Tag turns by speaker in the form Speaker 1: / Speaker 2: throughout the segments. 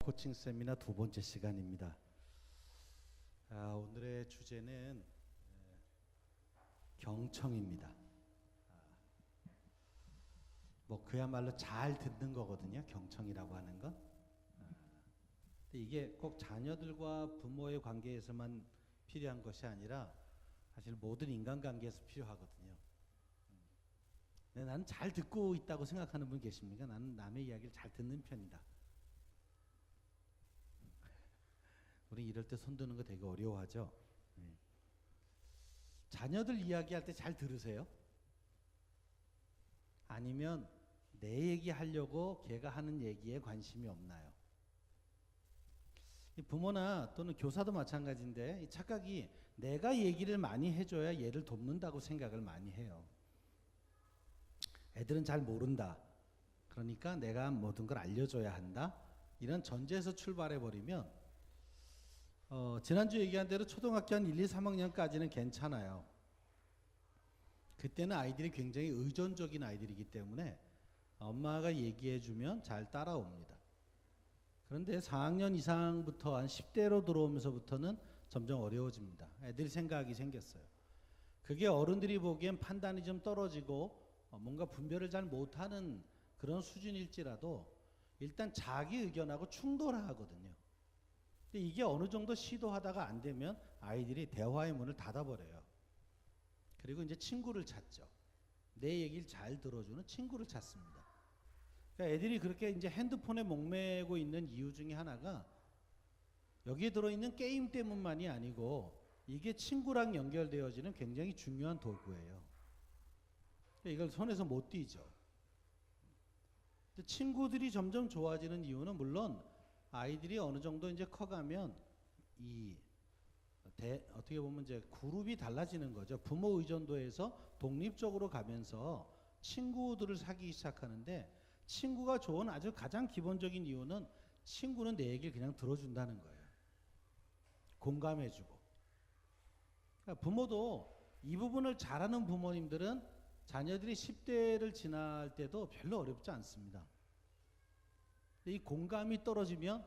Speaker 1: 코칭 세미나 두 번째 시간입니다. 오늘의 주제는 경청입니다. 그야말로 잘 듣는 거거든요. 경청이라고 하는 건. 근데 이게 꼭 자녀들과 부모의 관계에서만 필요한 것이 아니라 사실 모든 인간관계에서 필요하거든요. 근데 나는 잘 듣고 있다고 생각하는 분 계십니까? 나는 남의 이야기를 잘 듣는 편이다. 우리 이럴 때 손 드는 거 되게 어려워하죠. 자녀들 이야기할 때 잘 들으세요? 아니면 내 얘기 하려고 걔가 하는 얘기에 관심이 없나요? 부모나 또는 교사도 마찬가지인데 이 착각이 내가 얘기를 많이 해줘야 얘를 돕는다고 생각을 많이 해요. 애들은 잘 모른다. 그러니까 내가 모든 걸 알려줘야 한다. 이런 전제에서 출발해버리면 지난주 얘기한 대로 초등학교 한 1, 2, 3학년까지는 괜찮아요. 그때는 아이들이 굉장히 의존적인 아이들이기 때문에 엄마가 얘기해주면 잘 따라옵니다. 그런데 4학년 이상부터 한 10대로 들어오면서부터는 점점 어려워집니다. 애들이 생각이 생겼어요. 그게 어른들이 보기엔 판단이 좀 떨어지고 뭔가 분별을 잘 못하는 그런 수준일지라도 일단 자기 의견하고 충돌하거든요. 근데 이게 어느 정도 시도하다가 안 되면 아이들이 대화의 문을 닫아버려요. 그리고 이제 친구를 찾죠. 내 얘기를 잘 들어주는 친구를 찾습니다. 그러니까 애들이 그렇게 이제 핸드폰에 목매고 있는 이유 중에 하나가 여기에 들어있는 게임 때문만이 아니고 이게 친구랑 연결되어지는 굉장히 중요한 도구예요. 그러니까 이걸 손에서 못 띄죠. 근데 친구들이 점점 좋아지는 이유는 물론 아이들이 어느 정도 이제 커가면 어떻게 보면 이제 그룹이 달라지는 거죠. 부모 의존도에서 독립적으로 가면서 친구들을 사귀기 시작하는데 친구가 좋은 아주 가장 기본적인 이유는 친구는 내 얘기를 그냥 들어준다는 거예요. 공감해주고. 그러니까 부모도 이 부분을 잘하는 부모님들은 자녀들이 10대를 지날 때도 별로 어렵지 않습니다. 이 공감이 떨어지면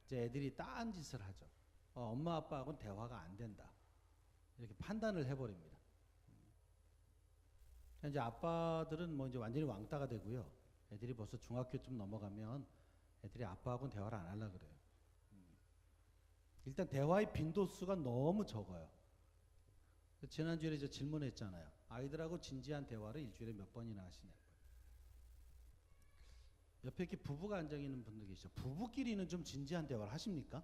Speaker 1: 이제 애들이 딴짓을 하죠. 엄마 아빠하고는 대화가 안 된다. 이렇게 판단을 해버립니다. 이제 아빠들은 이제 완전히 왕따가 되고요. 애들이 벌써 중학교쯤 넘어가면 애들이 아빠하고는 대화를 안 하려고 그래요. 일단 대화의 빈도수가 너무 적어요. 지난주에 저 질문했잖아요. 아이들하고 진지한 대화를 일주일에 몇 번이나 하시냐고. 옆에 이렇게 부부가 앉아 있는 분들 계시죠. 부부끼리는 좀 진지한 대화를 하십니까?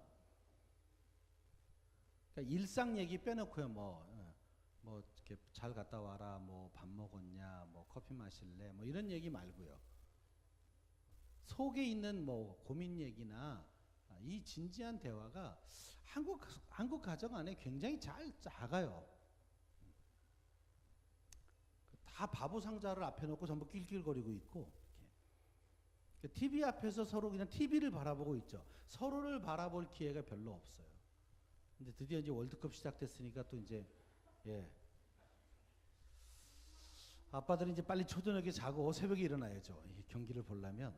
Speaker 1: 그러니까 일상 얘기 빼놓고요. 이렇게 잘 갔다 와라, 밥 먹었냐, 커피 마실래, 이런 얘기 말고요. 속에 있는 고민 얘기나 이 진지한 대화가 한국 가정 안에 굉장히 잘 작아요. 다 바보 상자를 앞에 놓고 전부 낄낄거리고 있고. TV 앞에서 서로 그냥 TV를 바라보고 있죠. 서로를 바라볼 기회가 별로 없어요. 근데 드디어 이제 월드컵 시작됐으니까 또 이제, 아빠들은 이제 빨리 초저녁에 자고 새벽에 일어나야죠. 경기를 보려면.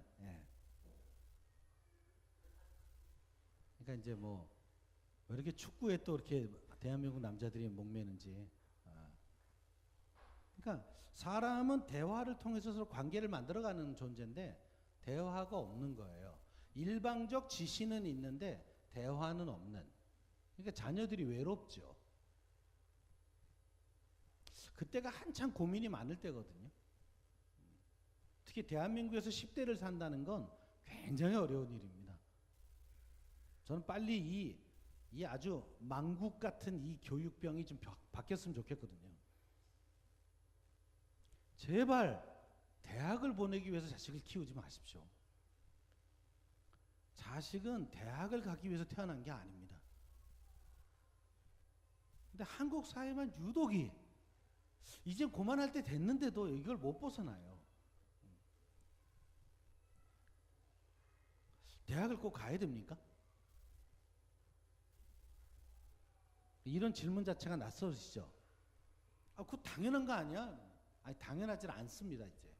Speaker 1: 그러니까 이제 왜 이렇게 축구에 또 이렇게 대한민국 남자들이 목매는지. 그러니까 사람은 대화를 통해서 서로 관계를 만들어가는 존재인데 대화가 없는 거예요. 일방적 지시는 있는데 대화는 없는. 그러니까 자녀들이 외롭죠. 그때가 한참 고민이 많을 때거든요. 특히 대한민국에서 10대를 산다는 건 굉장히 어려운 일입니다. 저는 빨리 이 아주 망국 같은 이 교육병이 좀 바뀌었으면 좋겠거든요. 제발 대학을 보내기 위해서 자식을 키우지 마십시오. 자식은 대학을 가기 위해서 태어난 게 아닙니다. 근데 한국 사회만 유독이 이제 그만할 때 됐는데도 이걸 못 벗어나요. 대학을 꼭 가야 됩니까? 이런 질문 자체가 낯설으시죠? 그거 당연한 거 아니야? 아니, 당연하지 않습니다, 이제.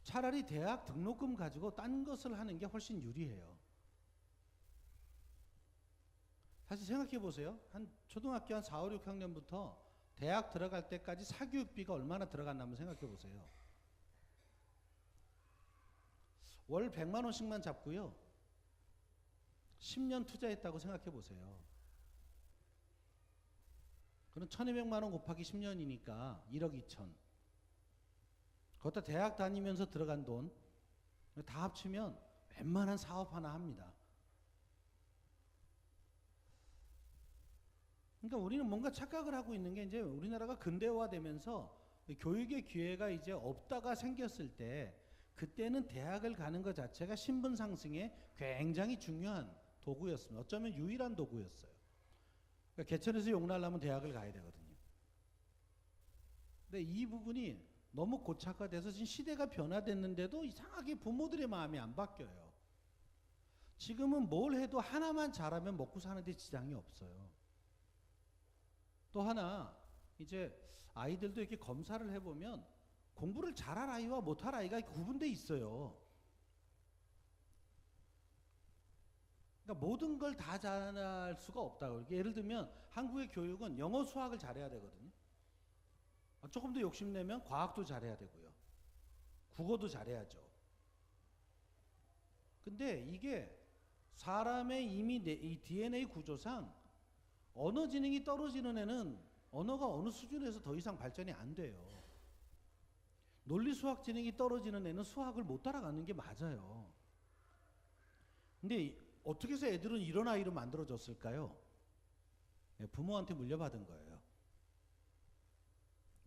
Speaker 1: 차라리 대학 등록금 가지고 딴 것을 하는 게 훨씬 유리해요. 사실 생각해 보세요. 한 초등학교 한 4, 5, 6학년부터 대학 들어갈 때까지 사교육비가 얼마나 들어갔나 한번 생각해 보세요. 월 100만 원씩만 잡고요. 10년 투자했다고 생각해 보세요. 그럼 1200만 원 곱하기 10년이니까 1억 2천. 거기다 대학 다니면서 들어간 돈 다 합치면 웬만한 사업 하나 합니다. 그러니까 우리는 뭔가 착각을 하고 있는 게 이제 우리나라가 근대화되면서 교육의 기회가 이제 없다가 생겼을 때 그때는 대학을 가는 것 자체가 신분 상승에 굉장히 중요한 도구였습니다. 어쩌면 유일한 도구였어요. 그러니까 개천에서 용나려면 대학을 가야 되거든요. 근데 이 부분이 너무 고착화돼서 지금 시대가 변화됐는데도 이상하게 부모들의 마음이 안 바뀌어요. 지금은 뭘 해도 하나만 잘하면 먹고 사는데 지장이 없어요. 또 하나 이제 아이들도 이렇게 검사를 해보면 공부를 잘할 아이와 못할 아이가 구분돼 있어요. 그러니까 모든 걸 다 잘할 수가 없다고. 예를 들면 한국의 교육은 영어, 수학을 잘해야 되거든요. 조금 더 욕심내면 과학도 잘해야 되고요. 국어도 잘해야죠. 근데 이게 사람의 이미 이 DNA 구조상 언어 지능이 떨어지는 애는 언어가 어느 수준에서 더 이상 발전이 안 돼요. 논리 수학 지능이 떨어지는 애는 수학을 못 따라가는 게 맞아요. 근데 어떻게 해서 애들은 이런 아이로 만들어졌을까요? 부모한테 물려받은 거예요.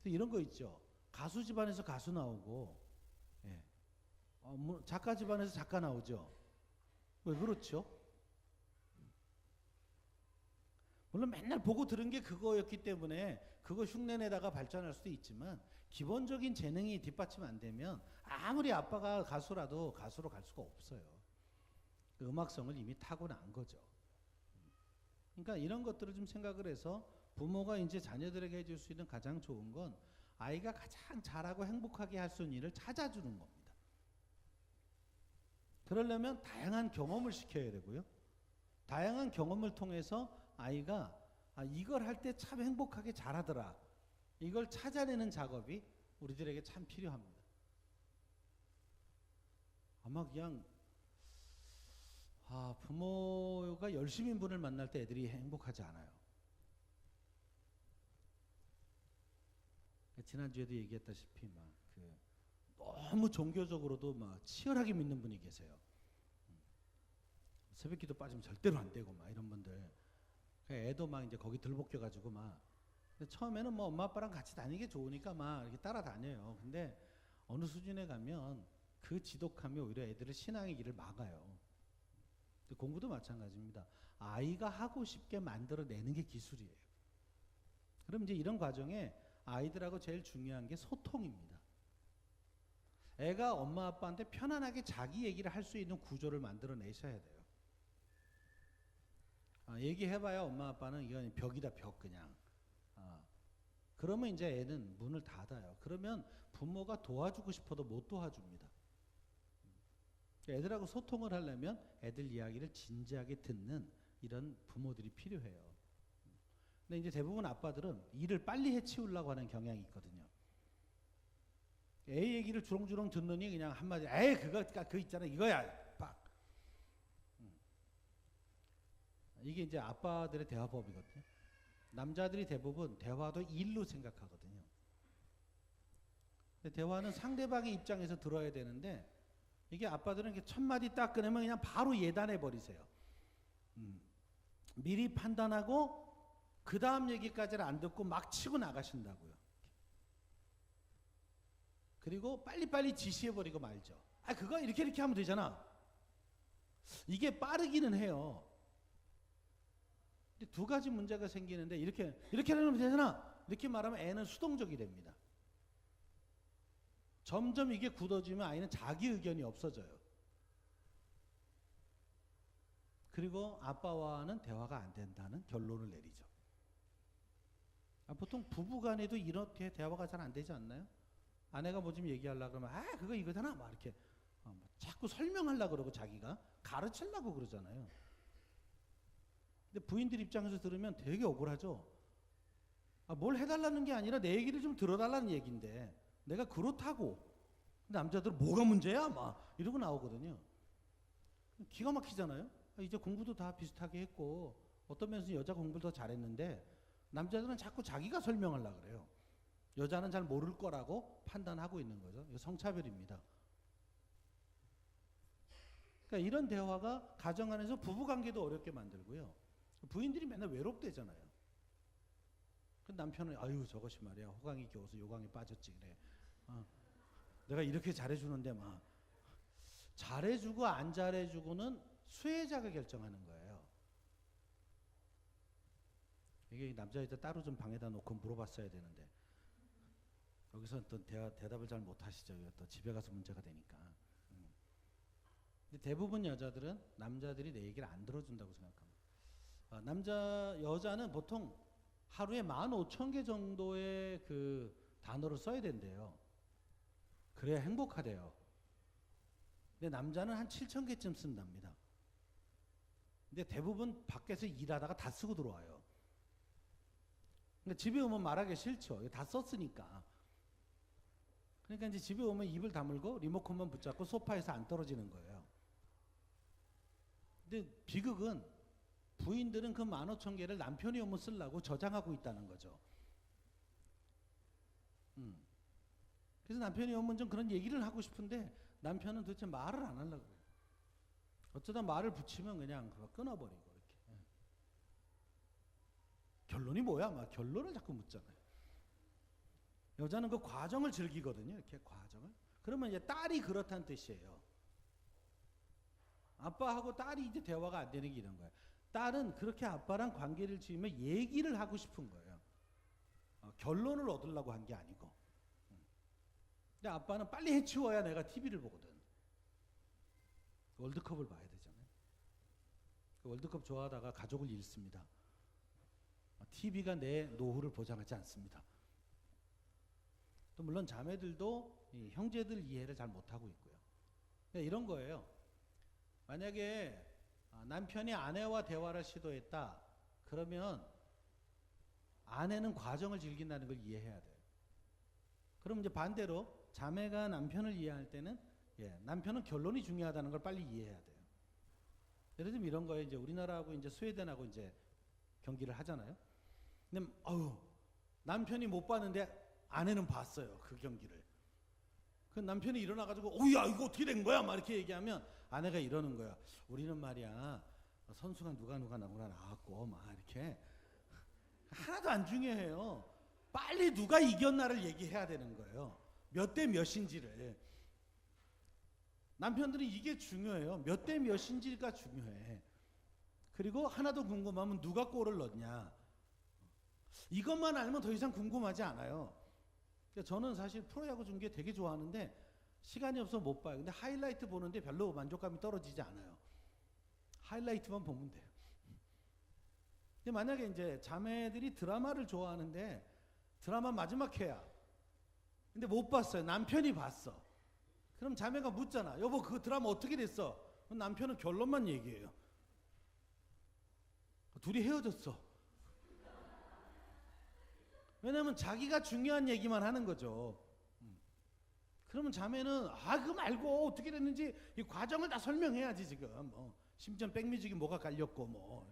Speaker 1: 이런 거 있죠. 가수 집안에서 가수 나오고, 작가 집안에서 작가 나오죠. 왜 그렇죠? 물론 맨날 보고 들은 게 그거였기 때문에 그거 흉내내다가 발전할 수도 있지만 기본적인 재능이 뒷받침 안 되면 아무리 아빠가 가수라도 가수로 갈 수가 없어요. 그 음악성을 이미 타고난 거죠. 그러니까 이런 것들을 좀 생각을 해서 부모가 이제 자녀들에게 해줄 수 있는 가장 좋은 건 아이가 가장 잘하고 행복하게 할 수 있는 일을 찾아주는 겁니다. 그러려면 다양한 경험을 시켜야 되고요. 다양한 경험을 통해서 아이가 이걸 할 때 참 행복하게 잘하더라. 이걸 찾아내는 작업이 우리들에게 참 필요합니다. 아마 그냥 부모가 열심인 분을 만날 때 애들이 행복하지 않아요. 지난주에도 얘기했다시피 너무 종교적으로도 치열하게 믿는 분이 계세요. 새벽기도 빠지면 절대로 안 되고 이런 분들. 애도 이제 거기 들볶여가지고 근데 처음에는 엄마 아빠랑 같이 다니기 좋으니까 이렇게 따라다녀요. 근데 어느 수준에 가면 그 지독함이 오히려 애들을 신앙의 길을 막아요. 공부도 마찬가지입니다. 아이가 하고 싶게 만들어내는 게 기술이에요. 그럼 이제 이런 과정에 아이들하고 제일 중요한 게 소통입니다. 애가 엄마 아빠한테 편안하게 자기 얘기를 할 수 있는 구조를 만들어내셔야 돼요. 얘기해봐야 엄마 아빠는 이건 벽이다, 벽 그냥. 그러면 이제 애는 문을 닫아요. 그러면 부모가 도와주고 싶어도 못 도와줍니다. 애들하고 소통을 하려면 애들 이야기를 진지하게 듣는 이런 부모들이 필요해요. 근데 이제 대부분 아빠들은 일을 빨리 해치우려고 하는 경향이 있거든요. 애 얘기를 주렁주렁 듣느니 그냥 한마디, 그거 있잖아, 이거야, 빡. 이게 이제 아빠들의 대화법이거든요. 남자들이 대부분 대화도 일로 생각하거든요. 근데 대화는 상대방의 입장에서 들어야 되는데 이게 아빠들은 이렇게 첫 마디 딱 꺼내면 그냥 바로 예단해 버리세요. 미리 판단하고 그 다음 얘기까지를 안 듣고 막 치고 나가신다고요. 그리고 빨리빨리 지시해버리고 말죠. 그거 이렇게 하면 되잖아. 이게 빠르기는 해요. 근데 두 가지 문제가 생기는데 이렇게 하면 되잖아. 이렇게 말하면 애는 수동적이 됩니다. 점점 이게 굳어지면 아이는 자기 의견이 없어져요. 그리고 아빠와는 대화가 안 된다는 결론을 내리죠. 보통 부부간에도 이렇게 대화가 잘 안 되지 않나요? 아내가 뭐 좀 얘기하려고 그러면 그거 이거잖아 막 이렇게 뭐 자꾸 설명하려고 그러고 자기가 가르치려고 그러잖아요. 근데 부인들 입장에서 들으면 되게 억울하죠. 뭘 해달라는 게 아니라 내 얘기를 좀 들어달라는 얘기인데 내가 그렇다고. 남자들은 뭐가 문제야 막 이러고 나오거든요. 기가 막히잖아요. 이제 공부도 다 비슷하게 했고 어떤 면에서 여자 공부를 더 잘했는데 남자들은 자꾸 자기가 설명하려고 그래요. 여자는 잘 모를 거라고 판단하고 있는 거죠. 이거 성차별입니다. 그러니까 이런 대화가 가정 안에서 부부관계도 어렵게 만들고요. 부인들이 맨날 외롭대잖아요. 그 남편은 아유 저것이 말이야 호강이 겨워서 요강에 빠졌지 그래. 내가 이렇게 잘해주는데 막 잘해주고 안 잘해주고는 수혜자가 결정하는 거예요. 이게 남자 여자 따로 좀 방에다 놓고 물어봤어야 되는데 여기서 또 대답을 잘 못하시죠. 또 집에 가서 문제가 되니까. 근데 대부분 여자들은 남자들이 내 얘기를 안 들어준다고 생각합니다. 여자는 보통 하루에 15,000개 정도의 그 단어를 써야 된대요. 그래야 행복하대요. 근데 남자는 한 7,000개쯤 쓴답니다. 근데 대부분 밖에서 일하다가 다 쓰고 들어와요. 그러니까 집에 오면 말하기 싫죠. 다 썼으니까. 그러니까 이제 집에 오면 입을 다물고 리모컨만 붙잡고 소파에서 안 떨어지는 거예요. 근데 비극은 부인들은 그 15,000개를 남편이 오면 쓰려고 저장하고 있다는 거죠. 그래서 남편이 오면 좀 그런 얘기를 하고 싶은데 남편은 도대체 말을 안 하려고 그래요. 어쩌다 말을 붙이면 그냥 그거 끊어버리고 이렇게. 결론이 뭐야? 막 결론을 자꾸 묻잖아요. 여자는 그 과정을 즐기거든요. 이렇게 과정을. 그러면 이제 딸이 그렇다는 뜻이에요. 아빠하고 딸이 이제 대화가 안 되는 게 이런 거예요. 딸은 그렇게 아빠랑 관계를 지으며 얘기를 하고 싶은 거예요. 결론을 얻으려고 한 게 아니고. 근데 아빠는 빨리 해치워야 내가 TV를 보거든. 월드컵을 봐야 되잖아요. 월드컵 좋아하다가 가족을 잃습니다. TV가 내 노후를 보장하지 않습니다. 또 물론 자매들도 이 형제들 이해를 잘 못하고 있고요. 이런 거예요. 만약에 남편이 아내와 대화를 시도했다. 그러면 아내는 과정을 즐긴다는 걸 이해해야 돼요. 그럼 이제 반대로 자매가 남편을 이해할 때는 남편은 결론이 중요하다는 걸 빨리 이해해야 돼요. 예를 들면 이런 거예요. 이제 우리나라하고 이제 스웨덴하고 이제 경기를 하잖아요. 근데 남편이 못 봤는데 아내는 봤어요. 그 경기를. 그 남편이 일어나가지고 야 이거 어떻게 된 거야? 막 이렇게 얘기하면 아내가 이러는 거야. 우리는 말이야 선수가 누가 나왔고 막 이렇게 하나도 안 중요해요. 빨리 누가 이겼나를 얘기해야 되는 거예요. 몇 대 몇인지를. 남편들은 이게 중요해요. 몇 대 몇인지가 중요해. 그리고 하나 더 궁금하면 누가 골을 넣냐. 이것만 알면 더 이상 궁금하지 않아요. 저는 사실 프로야구 중계 되게 좋아하는데 시간이 없어서 못 봐요. 근데 하이라이트 보는데 별로 만족감이 떨어지지 않아요. 하이라이트만 보면 돼요. 근데 만약에 이제 자매들이 드라마를 좋아하는데 드라마 마지막 회야. 근데 못 봤어요. 남편이 봤어. 그럼 자매가 묻잖아. 여보 그 드라마 어떻게 됐어? 그럼 남편은 결론만 얘기해요. 둘이 헤어졌어. 왜냐면 자기가 중요한 얘기만 하는 거죠. 그러면 자매는 그거 말고 어떻게 됐는지 이 과정을 다 설명해야지 지금. 심지어 백뮤직이 뭐가 깔렸고 뭐.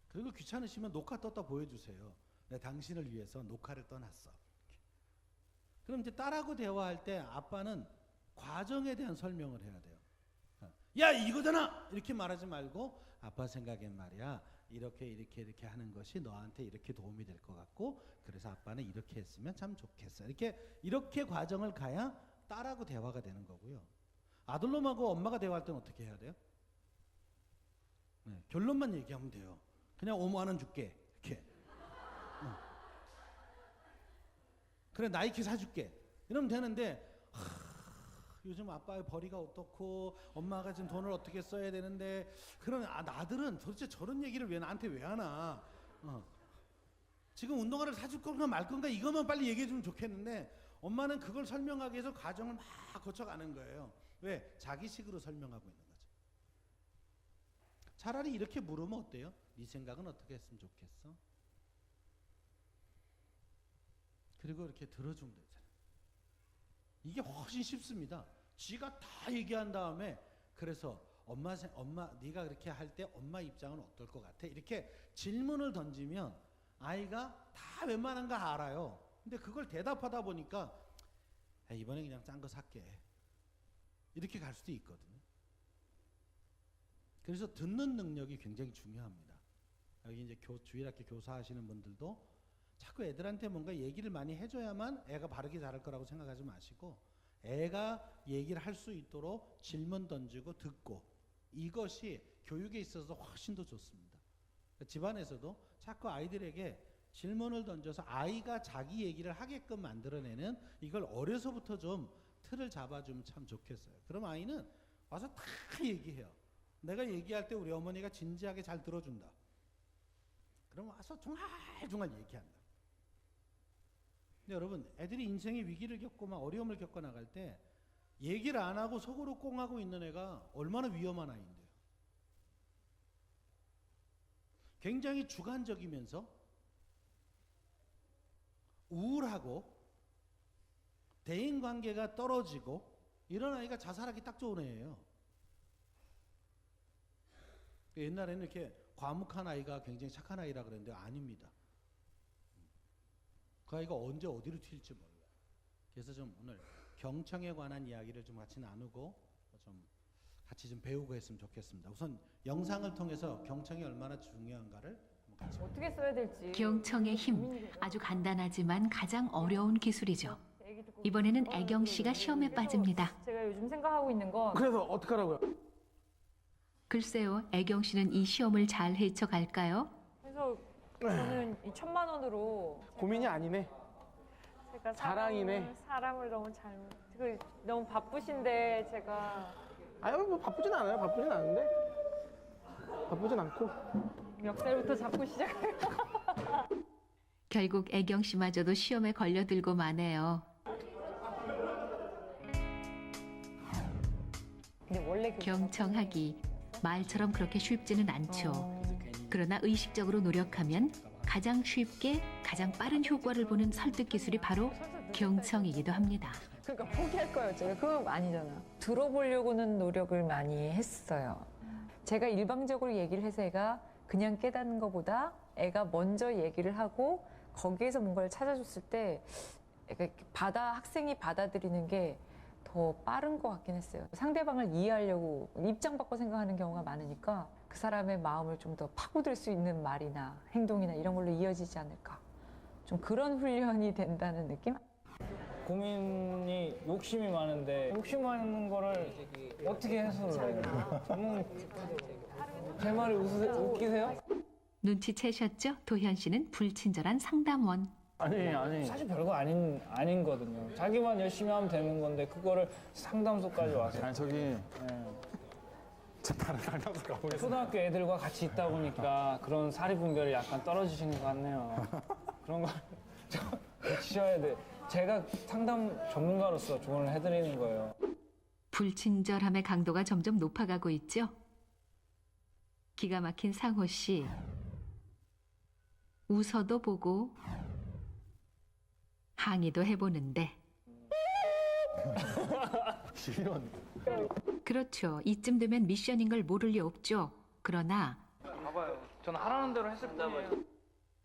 Speaker 1: 그리고 귀찮으시면 녹화 떴다 보여주세요. 내가 당신을 위해서 녹화를 떠났어. 그럼 이제 딸하고 대화할 때 아빠는 과정에 대한 설명을 해야 돼요. 야 이거잖아 이렇게 말하지 말고 아빠 생각엔 말이야 이렇게 하는 것이 너한테 이렇게 도움이 될 것 같고 그래서 아빠는 이렇게 했으면 참 좋겠어. 이렇게 과정을 가야 딸하고 대화가 되는 거고요. 아들놈하고 엄마가 대화할 때는 어떻게 해야 돼요? 결론만 얘기하면 돼요. 그냥 5만 원 줄게 이렇게. 그래 나이키 사줄게 이러면 되는데 요즘 아빠의 벌이가 어떻고 엄마가 지금 돈을 어떻게 써야 되는데 그런 아들은 도대체 저런 얘기를 나한테 왜 하나. 지금 운동화를 사줄 건가 말 건가 이것만 빨리 얘기해 주면 좋겠는데 엄마는 그걸 설명하기 위해서 과정을 막 거쳐가는 거예요. 왜? 자기식으로 설명하고 있는 거죠. 차라리 이렇게 물으면 어때요? 네 생각은 어떻게 했으면 좋겠어? 그리고 이렇게 들어주면 되잖아요. 이게 훨씬 쉽습니다. 쥐가 다 얘기한 다음에 그래서 엄마 네가 그렇게 할 때 엄마 입장은 어떨 것 같아? 이렇게 질문을 던지면 아이가 다 웬만한 거 알아요. 근데 그걸 대답하다 보니까 이번에 그냥 짠 거 살게. 이렇게 갈 수도 있거든요. 그래서 듣는 능력이 굉장히 중요합니다. 여기 이제 주일학교 교사하시는 분들도 자꾸 애들한테 뭔가 얘기를 많이 해줘야만 애가 바르게 자랄 거라고 생각하지 마시고 애가 얘기를 할 수 있도록 질문 던지고 듣고 이것이 교육에 있어서 훨씬 더 좋습니다. 집안에서도 자꾸 아이들에게 질문을 던져서 아이가 자기 얘기를 하게끔 만들어내는 이걸 어려서부터 좀 틀을 잡아주면 참 좋겠어요. 그럼 아이는 와서 다 얘기해요. 내가 얘기할 때 우리 어머니가 진지하게 잘 들어준다. 그럼 와서 중얼중얼 얘기한다. 근데 여러분, 애들이 인생의 위기를 겪고 막 어려움을 겪어 나갈 때 얘기를 안 하고 속으로 꽁하고 있는 애가 얼마나 위험한 아이인데요. 굉장히 주관적이면서 우울하고 대인관계가 떨어지고 이런 아이가 자살하기 딱 좋은 애예요. 옛날에는 이렇게 과묵한 아이가 굉장히 착한 아이라 그랬는데 아닙니다. 그 아이가 언제 어디로 튈지 몰라요. 그래서 좀 오늘 경청에 관한 이야기를 좀 같이 나누고 좀 같이 좀 배우고 했으면 좋겠습니다. 우선 영상을 통해서 경청이 얼마나 중요한가를 같이
Speaker 2: 어떻게 써야 될지.
Speaker 3: 경청의 힘, 아주 간단하지만 가장 어려운 기술이죠. 이번에는 애경 씨가 시험에 빠집니다.
Speaker 2: 제가 요즘 생각하고 있는 건
Speaker 4: 그래서 어떡하라고요?
Speaker 3: 글쎄요, 애경 씨는 이 시험을 잘 헤쳐갈까요?
Speaker 2: 그래서 저는 이 1,000만 원으로
Speaker 4: 고민이 아니네.
Speaker 2: 제가
Speaker 4: 자랑이네.
Speaker 2: 사람을 너무 너무 바쁘신데 제가
Speaker 4: 아유 뭐 바쁘진 않아요. 바쁘진 않은데. 바쁘진 않고.
Speaker 2: 멱살부터 잡고 시작해요.
Speaker 3: 결국 애경 씨마저도 시험에 걸려들고 마네요.
Speaker 2: 근데 원래
Speaker 3: 경청하기, 말처럼 그렇게 쉽지는 않죠. 그러나 의식적으로 노력하면 가장 쉽게 가장 빠른 효과를 보는 설득 기술이 바로 경청이기도 합니다.
Speaker 2: 그러니까 포기할 거예요. 제가 그거 아니잖아. 들어보려고는 노력을 많이 했어요. 제가 일방적으로 얘기를 해서 애가 그냥 깨닫는 것보다 애가 먼저 얘기를 하고 거기에서 뭔가를 찾아줬을 때 애가 학생이 받아들이는 게 더 빠른 것 같긴 했어요. 상대방을 이해하려고 입장 바꿔 생각하는 경우가 많으니까 그 사람의 마음을 좀 더 파고들 수 있는 말이나 행동이나 이런 걸로 이어지지 않을까. 좀 그런 훈련이 된다는 느낌?
Speaker 5: 고민이 욕심이 많은데 욕심 많은 거를 어떻게 해소를 해요? 제 말이 웃기세요?
Speaker 3: 눈치채셨죠? 도현 씨는 불친절한 상담원.
Speaker 5: 아니 사실 별거 아닌 거든요. 자기만 열심히 하면 되는 건데 그거를 상담소까지 와서
Speaker 6: 아니 저기
Speaker 5: 예.
Speaker 6: 저 다른 상담소 가보겠습니다.
Speaker 5: 초등학교 애들과 같이 있다 보니까 그런 사리분별이 약간 떨어지시는 것 같네요. 그런 걸 고치셔야 돼. 제가 상담 전문가로서 조언을 해드리는 거예요.
Speaker 3: 불친절함의 강도가 점점 높아가고 있죠. 기가 막힌 상호 씨. 웃어도 보고 항의도 해보는데
Speaker 6: 이런
Speaker 3: 그렇죠. 이쯤 되면 미션인 걸 모를 리 없죠. 그러나
Speaker 5: 봐봐요. 전 하라는 대로 했을 뿐이에요.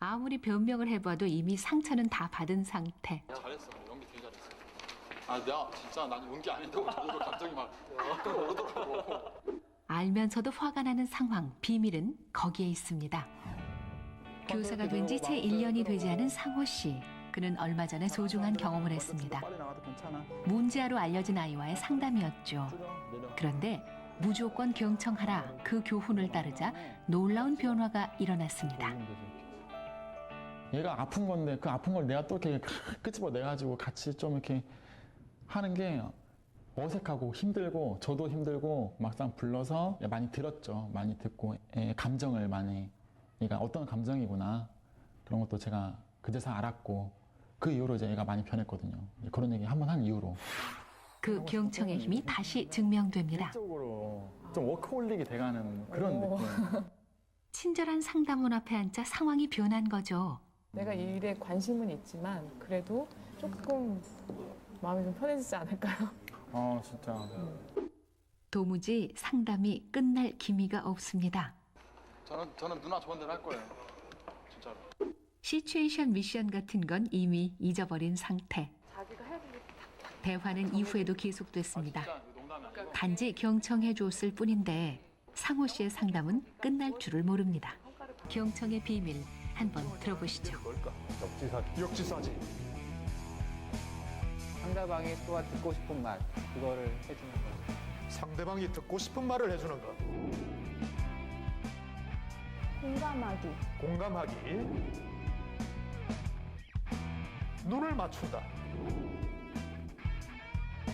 Speaker 3: 아무리 변명을 해봐도 이미 상처는 다 받은 상태.
Speaker 7: 잘했어. 연기 되게 잘했어. 아, 내가 진짜 난 연기 아닌다고 저도 갑자기 막 오르더라고.
Speaker 3: 알면서도 화가 나는 상황, 비밀은 거기에 있습니다. 교사가 된 지 채 1년이 되지 않은 상호 씨. 그는 얼마 전에 소중한 경험을 했습니다.
Speaker 6: 빨리 나가도 괜찮아.
Speaker 3: 문제아로 알려진 아이와의 상담이었죠. 그런데 무조건 경청하라 그 교훈을 따르자 놀라운 변화가 일어났습니다.
Speaker 6: 얘가 아픈 건데 그 아픈 걸 내가 또 이렇게 끄집어 내가지고 같이 좀 이렇게 하는 게 어색하고 힘들고 저도 힘들고 막상 불러서 많이 들었죠. 많이 듣고 감정을 많이 얘가 어떤 감정이구나 그런 것도 제가 그제서 알았고 그 이후로 이제 애가 많이 변했거든요. 이제 그런 얘기 한 번 한 이후로.
Speaker 3: 그 경청의 힘이 다시 증명됩니다.
Speaker 6: 쪽으로 좀 워크홀릭이 돼가는 그런 느낌.
Speaker 3: 친절한 상담원 앞에 앉자 상황이 변한 거죠.
Speaker 8: 내가 이 일에 관심은 있지만 그래도 조금 마음이 좀 편해지지 않을까요?
Speaker 6: 진짜.
Speaker 3: 도무지 상담이 끝날 기미가 없습니다.
Speaker 7: 저는 누나 좋은 대로 할 거예요. 진짜로.
Speaker 3: 시츄에이션 미션 같은 건 이미 잊어버린 상태.
Speaker 8: 자기가 해야 되는
Speaker 3: 대화는 이후에도 계속됐습니다.
Speaker 7: 진짜 농담이 아니고.
Speaker 3: 단지 경청해 줬을 뿐인데 상호 씨의 상담은 끝날 줄을 모릅니다. 경청의 비밀 한번 들어보시죠.
Speaker 9: 역지사지.
Speaker 5: 상대방이 또 듣고 싶은 말 그거를 해주는 거죠.
Speaker 9: 상대방이 듣고 싶은 말을 해주는 것.
Speaker 8: 공감하기.
Speaker 9: 공감하기. 눈을 맞춘다.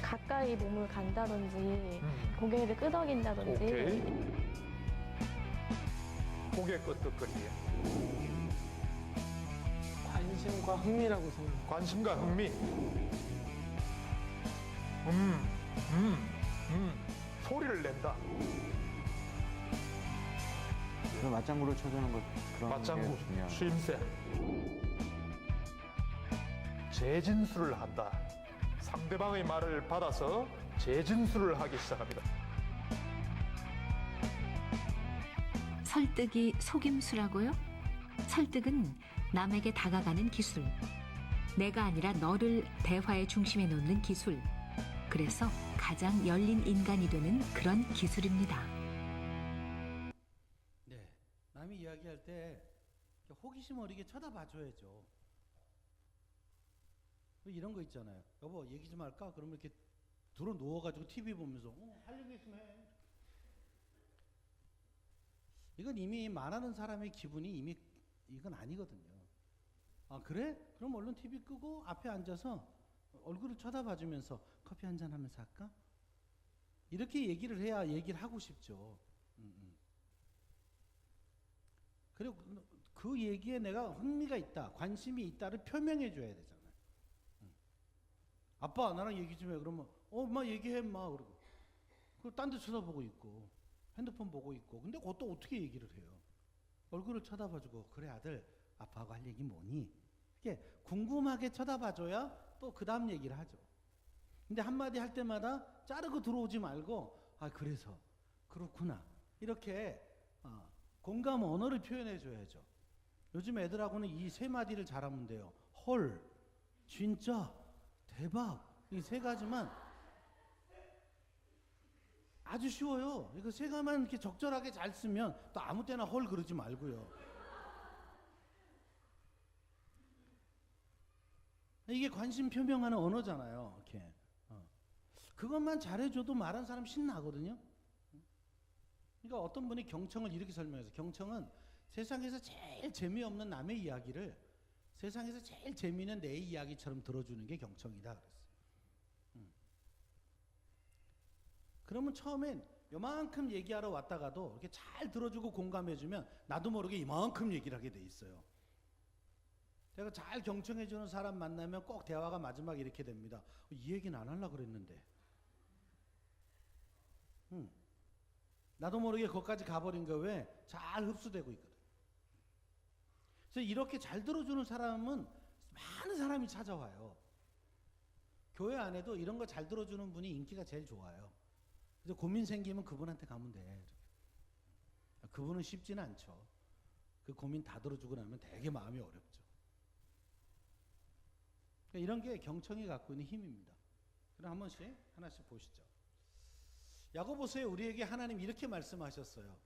Speaker 10: 가까이 몸을 간다든지 고개를 끄덕인다든지
Speaker 9: 오케이. 고개 끄덕거리기.
Speaker 4: 관심과 흥미라고 생각해요.
Speaker 9: 관심과 흥미. 소리를 낸다.
Speaker 11: 그 맞장구를 쳐주는 것 그런
Speaker 9: 맞장구,
Speaker 11: 게 중요한.
Speaker 9: 쉼새. 재진술을 한다. 상대방의 말을 받아서 재진술을 하기 시작합니다.
Speaker 3: 설득이 속임수라고요? 설득은 남에게 다가가는 기술. 내가 아니라 너를 대화의 중심에 놓는 기술. 그래서 가장 열린 인간이 되는 그런 기술입니다.
Speaker 1: 네, 남이 이야기할 때 호기심 어리게 쳐다봐줘야죠. 이런 거 있잖아요. 여보 얘기 좀 할까? 그러면 이렇게 들어 누워가지고 TV 보면서 할 얘기 있으면 해. 이건 이미 말하는 사람의 기분이 이미 이건 아니거든요. 아 그래? 그럼 얼른 TV 끄고 앞에 앉아서 얼굴을 쳐다봐주면서 커피 한잔 하면서 할까? 이렇게 얘기를 해야 얘기를 하고 싶죠. 그리고 그 얘기에 내가 흥미가 있다, 관심이 있다를 표명해 줘야 되잖아요. 아빠 나랑 얘기 좀 해. 그러면 엄마 얘기해 엄마 그러고 그 딴 데 쳐다보고 있고 핸드폰 보고 있고 근데 그것도 어떻게 얘기를 해요? 얼굴을 쳐다봐주고 그래 아들 아빠하고 할 얘기 뭐니? 이렇게 궁금하게 쳐다봐줘야 또 그 다음 얘기를 하죠. 근데 한마디 할 때마다 자르고 들어오지 말고 아 그래서 그렇구나 이렇게 공감 언어를 표현해 줘야죠. 요즘 애들하고는 이 세 마디를 잘하면 돼요. 헐, 진짜, 대박 이 세 가지만 아주 쉬워요. 이거 세 가지만 이렇게 적절하게 잘 쓰면 또 아무 때나 헐 그러지 말고요. 이게 관심 표명하는 언어잖아요. 이렇게 그것만 잘해줘도 말하는 사람 신나거든요. 그러니까 어떤 분이 경청을 이렇게 설명해서 경청은 세상에서 제일 재미없는 남의 이야기를 세상에서 제일 재미있는 내 이야기처럼 들어주는 게 경청이다 그랬어요. 그러면 처음엔 요만큼 얘기하러 왔다가도 이렇게 잘 들어주고 공감해주면 나도 모르게 이만큼 얘기를 하게 돼 있어요. 제가 잘 경청해주는 사람 만나면 꼭 대화가 마지막에 이렇게 됩니다. 이 얘기는 안 하려고 그랬는데. 나도 모르게 거기까지 가버린 거 왜 잘 흡수되고 있거든. 그래서 이렇게 잘 들어주는 사람은 많은 사람이 찾아와요. 교회 안에도 이런 거 잘 들어주는 분이 인기가 제일 좋아요. 그래서 고민 생기면 그분한테 가면 돼. 그분은 쉽지는 않죠. 그 고민 다 들어주고 나면 되게 마음이 어렵죠. 그러니까 이런 게 경청이 갖고 있는 힘입니다. 그럼 한 번씩 하나씩 보시죠. 야고보서에 우리에게 하나님 이렇게 말씀하셨어요.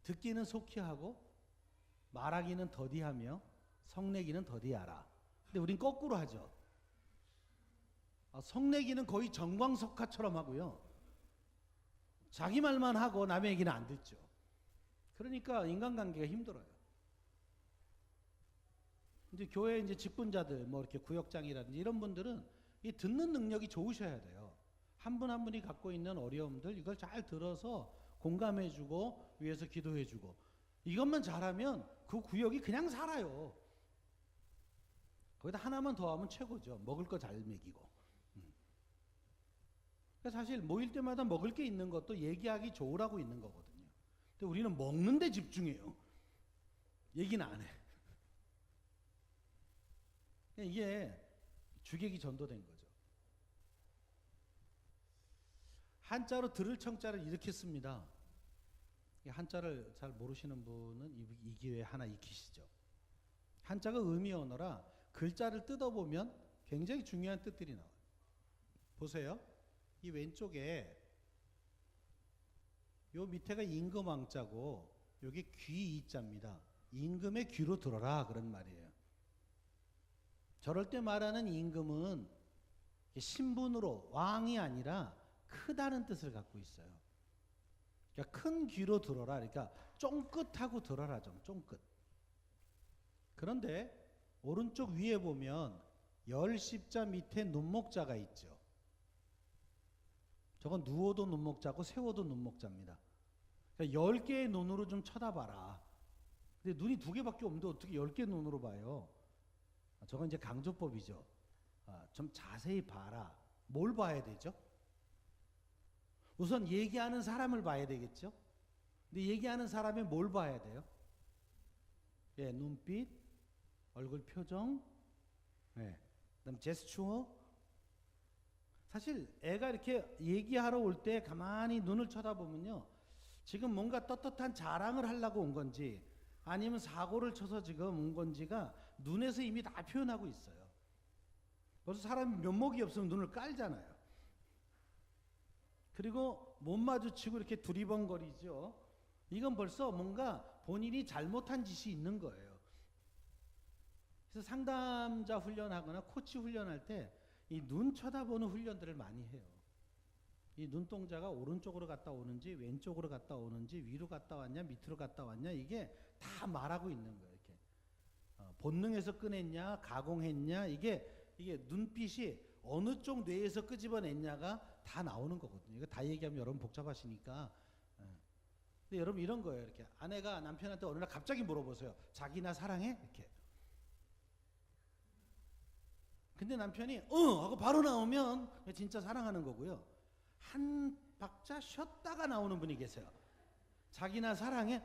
Speaker 1: 듣기는 속히 하고 말하기는 더디하며 성내기는 더디하라. 근데 우린 거꾸로 하죠. 성내기는 거의 정광석화처럼 하고요. 자기 말만 하고 남의 얘기는 안 듣죠. 그러니까 인간관계가 힘들어요. 이제 교회 이제 직분자들 뭐 이렇게 구역장이라든지 이런 분들은 이 듣는 능력이 좋으셔야 돼요. 한 분 한 분이 갖고 있는 어려움들 이걸 잘 들어서 공감해주고 위해서 기도해주고 이것만 잘하면 그 구역이 그냥 살아요. 거기다 하나만 더 하면 최고죠. 먹을 거 잘 먹이고. 그러니까 사실 모일 때마다 먹을 게 있는 것도 얘기하기 좋으라고 있는 거거든요. 근데 우리는 먹는 데 집중해요. 얘기는 안 해. 이게 주객이 전도된 거죠. 한자로 들을 청자를 이렇게 씁니다. 한자를 잘 모르시는 분은 이 기회에 하나 익히시죠. 한자가 의미 언어라 글자를 뜯어보면 굉장히 중요한 뜻들이 나와요. 보세요. 이 왼쪽에 요 밑에가 임금왕자고 요게 귀이자입니다. 임금의 귀로 들어라 그런 말이에요. 저럴 때 말하는 임금은 신분으로 왕이 아니라 크다는 뜻을 갖고 있어요. 그러니까 큰 귀로 들어라. 그러니까 쫑긋하고 들어라 좀 쫑긋. 그런데 오른쪽 위에 보면 열십자 밑에 눈목자가 있죠. 저건 누워도 눈목자고 세워도 눈목자입니다. 그러니까 10개의 눈으로 좀 쳐다봐라. 근데 눈이 2개밖에 없는데 어떻게 10개 눈으로 봐요? 저건 이제 강조법이죠. 좀 자세히 봐라. 뭘 봐야 되죠? 우선 얘기하는 사람을 봐야 되겠죠? 근데 얘기하는 사람이 뭘 봐야 돼요? 예, 눈빛, 얼굴 표정, 예, 그다음 제스처. 사실 애가 이렇게 얘기하러 올 때 가만히 눈을 쳐다보면요, 지금 뭔가 떳떳한 자랑을 하려고 온 건지 아니면 사고를 쳐서 지금 온 건지가 눈에서 이미 다 표현하고 있어요. 벌써 사람이 면목이 없으면 눈을 깔잖아요. 그리고 못 마주치고 이렇게 두리번거리죠. 이건 벌써 뭔가 본인이 잘못한 짓이 있는 거예요. 그래서 상담자 훈련하거나 코치 훈련할 때 이 눈 쳐다보는 훈련들을 많이 해요. 이 눈동자가 오른쪽으로 갔다 오는지 왼쪽으로 갔다 오는지 위로 갔다 왔냐 밑으로 갔다 왔냐 이게 다 말하고 있는 거예요. 이렇게 본능에서 꺼냈냐 가공했냐 이게 눈빛이 어느 쪽 뇌에서 끄집어냈냐가 다 나오는 거거든요. 이거 다 얘기하면 여러분 복잡하시니까. 근데 여러분 이런 거예요. 이렇게 아내가 남편한테 어느 날 갑자기 물어보세요. 자기 나 사랑해? 이렇게. 근데 남편이 하고 바로 나오면 진짜 사랑하는 거고요. 한 박자 쉬었다가 나오는 분이 계세요. 자기 나 사랑해?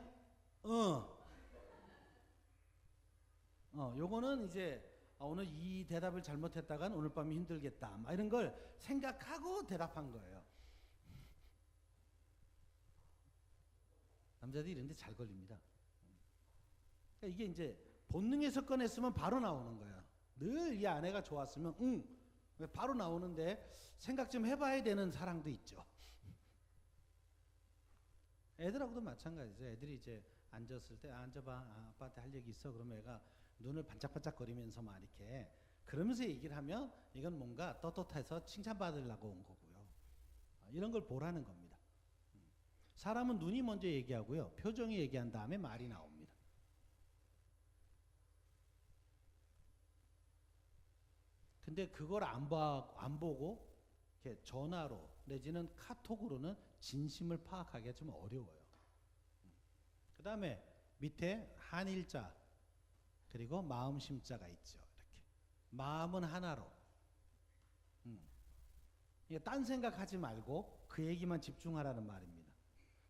Speaker 1: 요거는 이제 오늘 이 대답을 잘못했다간 오늘 밤이 힘들겠다. 막 이런 걸 생각하고 대답한 거예요. 남자들이 이런 데 잘 걸립니다. 그러니까 이게 이제 본능에서 꺼냈으면 바로 나오는 거예요. 늘 이 아내가 좋았으면 바로 나오는데 생각 좀 해봐야 되는 사랑도 있죠. 애들하고도 마찬가지죠. 애들이 이제 앉았을 때 앉아봐. 아빠한테 할 얘기 있어. 그러면 애가 눈을 반짝반짝거리면서 막 이렇게 그러면서 얘기를 하면 이건 뭔가 떳떳해서 칭찬받으려고 온 거고요. 이런 걸 보라는 겁니다. 사람은 눈이 먼저 얘기하고요. 표정이 얘기한 다음에 말이 나옵니다. 근데 그걸 안 보고 이렇게 전화로 내지는 카톡으로는 진심을 파악하기가 좀 어려워요. 그 다음에 밑에 한일자 그리고 마음심자가 있죠. 이렇게 마음은 하나로. 이게 딴 생각하지 말고 그 얘기만 집중하라는 말입니다.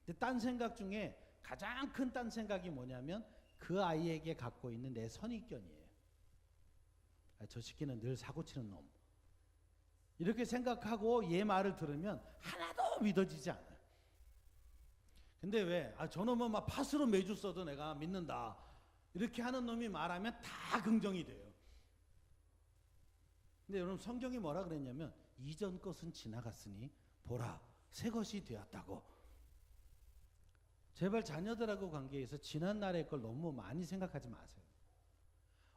Speaker 1: 근데 딴 생각 중에 가장 큰 딴 생각이 뭐냐면 그 아이에게 갖고 있는 내 선입견이에요. 저 새끼는 늘 사고치는 놈. 이렇게 생각하고 얘 말을 들으면 하나도 믿어지지 않아요. 근데 왜? 저놈은 막 팥으로 매주 써도 내가 믿는다. 이렇게 하는 놈이 말하면 다 긍정이 돼요. 근데 여러분 성경이 뭐라 그랬냐면 이전 것은 지나갔으니 보라 새 것이 되었다고. 제발 자녀들하고 관계에서 지난 날의 걸 너무 많이 생각하지 마세요.